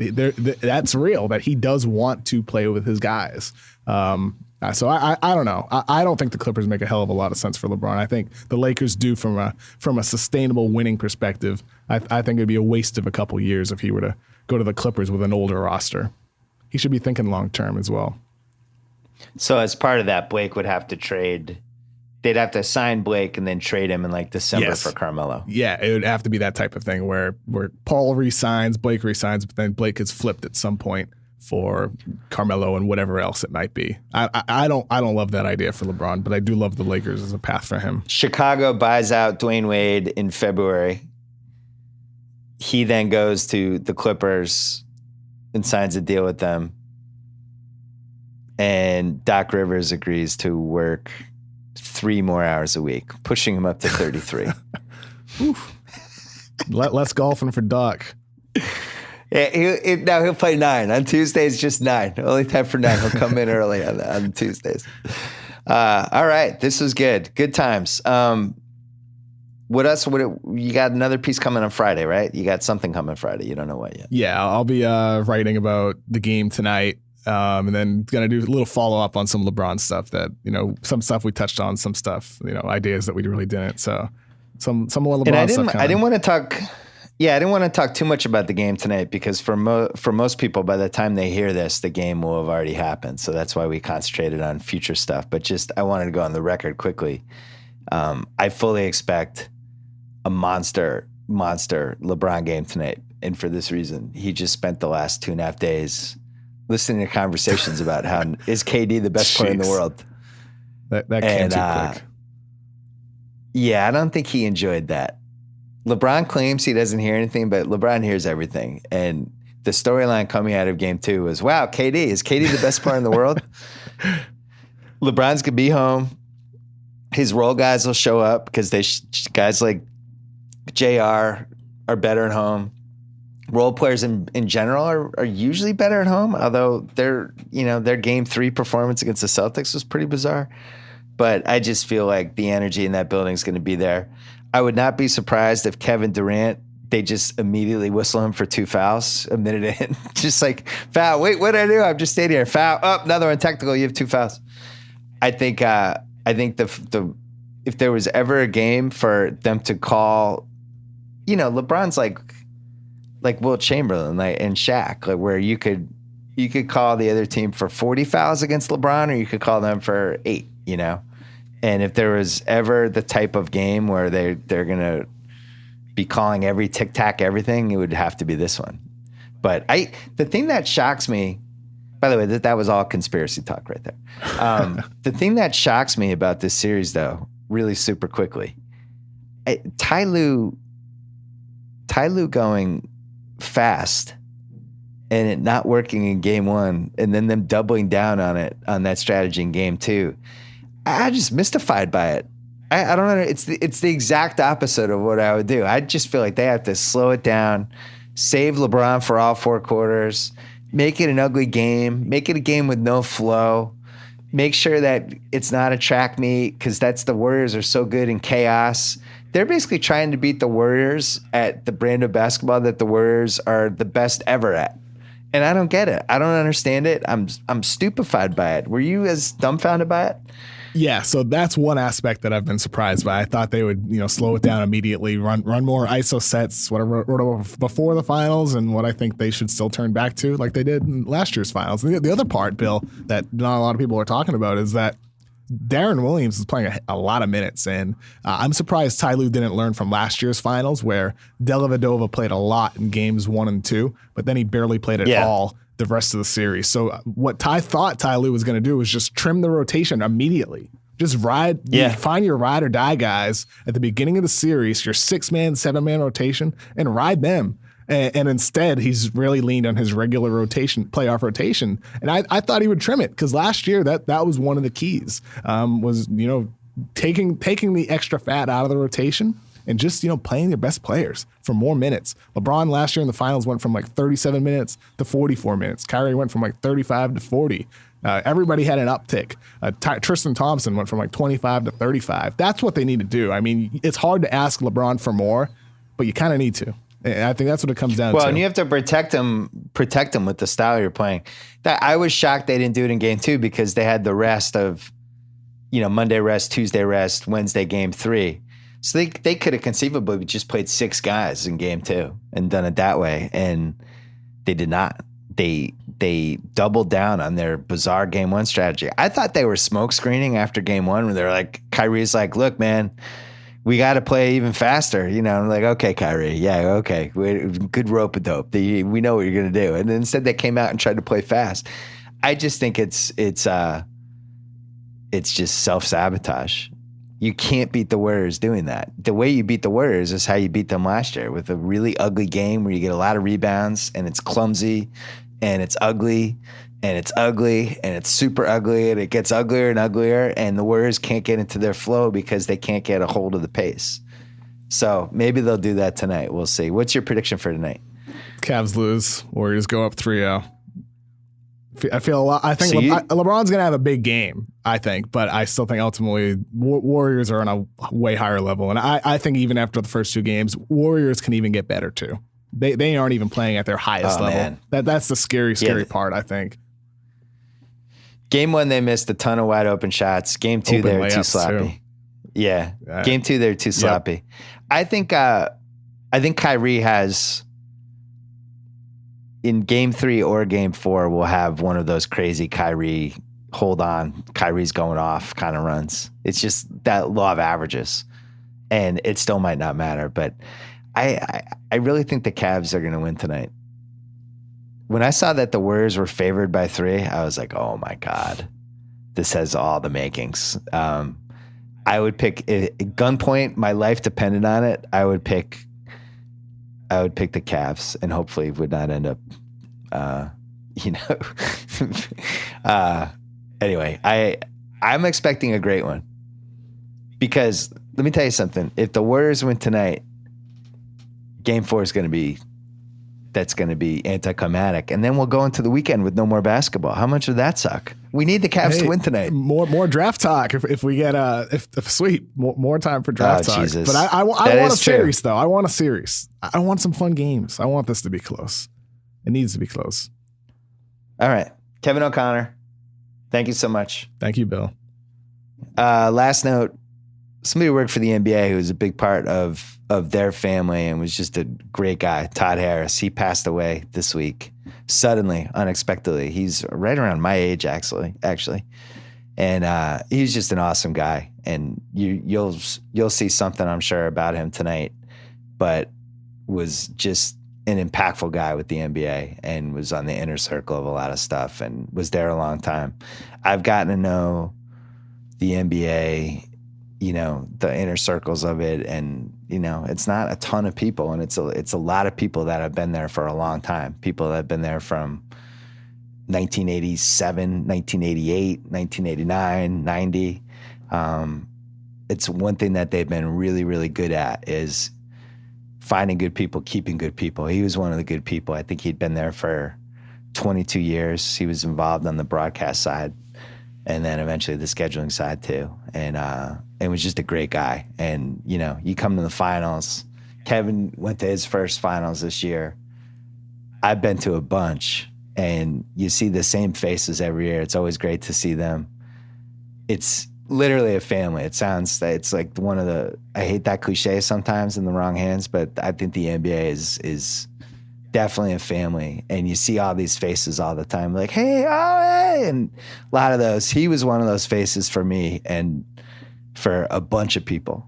that's real, that he does want to play with his guys. So I don't know. I don't think the Clippers make a hell of a lot of sense for LeBron. I think the Lakers do from a sustainable winning perspective. I think it'd be a waste of a couple years if he were to go to the Clippers with an older roster. He should be thinking long term as well. So as part of that, Blake would have to trade. They'd have to sign Blake and then trade him in like December for Carmelo. Yeah, it would have to be that type of thing where Paul resigns, Blake resigns, but then Blake gets flipped at some point for Carmelo and whatever else it might be. I don't love that idea for LeBron, but I do love the Lakers as a path for him. Chicago buys out Dwayne Wade in February. He then goes to the Clippers and signs a deal with them. And Doc Rivers agrees to work 3 more hours a week, pushing him up to 33. Less golfing for Doc. Yeah, now he'll play 9. On Tuesdays, just 9. Only time for 9. He'll come in early on Tuesdays. All right. This was good. Good times. What else? You got another piece coming on Friday, right? You got something coming Friday. You don't know what yet. Yeah, I'll be writing about the game tonight, and then gonna do a little follow up on some LeBron stuff that some stuff we touched on, some stuff ideas that we really didn't. So some more LeBron stuff. I didn't want to talk. Yeah, I didn't want to talk too much about the game tonight because for most people, by the time they hear this, the game will have already happened. So that's why we concentrated on future stuff. But I wanted to go on the record quickly. I fully expect a monster LeBron game tonight. And for this reason, he just spent the last 2.5 days listening to conversations about how is KD the best player in the world. That came too quick. Yeah, I don't think he enjoyed that. LeBron claims he doesn't hear anything, but LeBron hears everything. And the storyline coming out of game 2 was, wow, is KD the best player in the world? LeBron's going to be home. His role guys will show up because guys like JR are better at home. Role players in general are usually better at home, although their game 3 performance against the Celtics was pretty bizarre. But I just feel like the energy in that building is going to be there. I would not be surprised if Kevin Durant, they just immediately whistle him for 2 fouls a minute in. Just like, foul. Wait, what did I do? I'm just standing here. Foul. Oh, another one technical. You have 2 fouls. I think if there was ever a game for them to call, LeBron's like Wilt Chamberlain and Shaq, like where you could call the other team for 40 fouls against LeBron, or you could call them for 8. And if there was ever the type of game where they're going to be calling every tic-tac everything, it would have to be this one. But the thing that shocks me, by the way, that was all conspiracy talk right there. The thing that shocks me about this series, though, really super quickly, Ty Lue going fast and it not working in game 1 and then them doubling down on that strategy in game 2. I'm just mystified by it. I don't know. It's the exact opposite of what I would do. I just feel like they have to slow it down, save LeBron for all 4 quarters, make it an ugly game, make it a game with no flow, make sure that it's not a track meet because the Warriors are so good in chaos. They're basically trying to beat the Warriors at the brand of basketball that the Warriors are the best ever at. And I don't get it. I don't understand it. I'm stupefied by it. Were you as dumbfounded by it? Yeah, so that's one aspect that I've been surprised by. I thought they would, slow it down immediately, run more ISO sets, whatever before the finals, and what I think they should still turn back to, like they did in last year's finals. And the other part, Bill, that not a lot of people are talking about is that Darren Williams is playing a lot of minutes, and I'm surprised Ty Lue didn't learn from last year's finals, where Dellavedova played a lot in games 1 and 2, but then he barely played at all the rest of the series. So what Ty Lue was going to do was just trim the rotation immediately. Just find your ride or die guys at the beginning of the series, your 6-man, 7-man rotation, and ride them. And instead, he's really leaned on his regular playoff rotation. And I thought he would trim it because last year that was one of the keys, was taking the extra fat out of the rotation and just playing your best players for more minutes. LeBron last year in the finals went from like 37 minutes to 44 minutes. Kyrie went from like 35 to 40. Everybody had an uptick. Tristan Thompson went from like 25 to 35. That's what they need to do. I mean, it's hard to ask LeBron for more, but you kind of need to. And I think that's what it comes down to. Well, and you have to protect him with the style you're playing. I was shocked they didn't do it in game 2 because they had the rest of, Monday rest, Tuesday rest, Wednesday game 3. So they could have conceivably just played 6 guys in game 2 and done it that way. And they did not. They doubled down on their bizarre game 1 strategy. I thought they were smoke screening after game 1 where they're like, Kyrie's like, look, man, we got to play even faster. I'm like, okay, Kyrie. Yeah, okay. Good rope-a-dope. We know what you're going to do. And then instead they came out and tried to play fast. I just think it's just self-sabotage. You can't beat the Warriors doing that. The way you beat the Warriors is how you beat them last year, with a really ugly game where you get a lot of rebounds and it's clumsy and it's ugly and it's ugly and it's super ugly and it gets uglier and uglier, and the Warriors can't get into their flow because they can't get a hold of the pace. So maybe they'll do that tonight. We'll see. What's your prediction for tonight? Cavs lose. Warriors go up 3-0. I feel a lot. I think LeBron's going to have a big game, I think, but I still think ultimately Warriors are on a way higher level. And I think even after the first two games, Warriors can even get better too. They aren't even playing at their highest level. Man. That's the scary part, I think. Game 1, they missed a ton of wide open shots. Game 2, they were too sloppy. Too. Yeah. Game 2, they're too sloppy. I think Kyrie has, in Game 3 or Game 4, we'll have one of those crazy Kyrie, hold on, Kyrie's going off kind of runs. It's just that law of averages. And it still might not matter. But I really think the Cavs are going to win tonight. When I saw that the Warriors were favored by 3, I was like, oh my God, this has all the makings. I would pick at gunpoint. My life depended on it. I would pick the Cavs, and hopefully would not end up, anyway, I'm expecting a great one, because let me tell you something. If the Warriors win tonight, Game 4 is going to be anticlimactic, and then we'll go into the weekend with no more basketball. How much would that suck? We need the Cavs to win tonight. More draft talk if we get if sweet more time for draft talk. Jesus. But I want a series though. I want a series. I want some fun games. I want this to be close. It needs to be close. All right, Kevin O'Connor, thank you so much. Thank you, Bill. Last note. Somebody who worked for the NBA who was a big part of their family and was just a great guy, Todd Harris. He passed away this week, suddenly, unexpectedly. He's right around my age, actually. And he's just an awesome guy. And you'll see something, I'm sure, about him tonight. But was just an impactful guy with the NBA and was on the inner circle of a lot of stuff and was there a long time. I've gotten to know the NBA, the inner circles of it. And, it's not a ton of people, and it's a lot of people that have been there for a long time. People that have been there from 1987, 1988, 1989, 90. It's one thing that they've been really, really good at is finding good people, keeping good people. He was one of the good people. I think he'd been there for 22 years. He was involved on the broadcast side, and then eventually the scheduling side too. And was just a great guy. And, you come to the finals. Kevin went to his first finals this year. I've been to a bunch, and you see the same faces every year. It's always great to see them. It's literally a family. It's like one of the, I hate that cliche sometimes in the wrong hands, but I think the NBA is definitely a family, and you see all these faces all the time, like, hey, and a lot of those. He was one of those faces for me and for a bunch of people.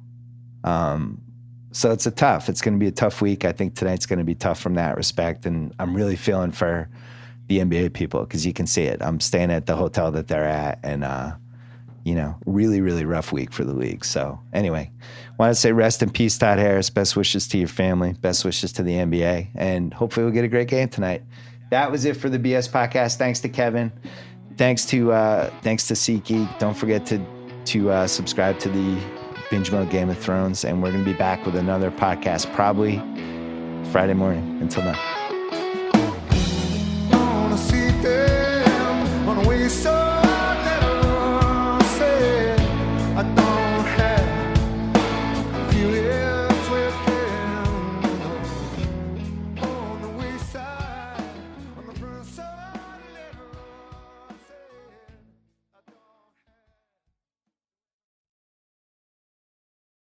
So it's going to be a tough week. I think tonight's going to be tough from that respect, and I'm really feeling for the NBA people because you can see it. I'm staying at the hotel that they're at, and really, really rough week for the league. So anyway, want to say rest in peace, Todd Harris. Best wishes to your family. Best wishes to the NBA. And hopefully we'll get a great game tonight. That was it for the BS podcast. Thanks to Kevin. Thanks to SeatGeek. Don't forget to subscribe to the Binge Mode Game of Thrones. And we're going to be back with another podcast probably Friday morning. Until then.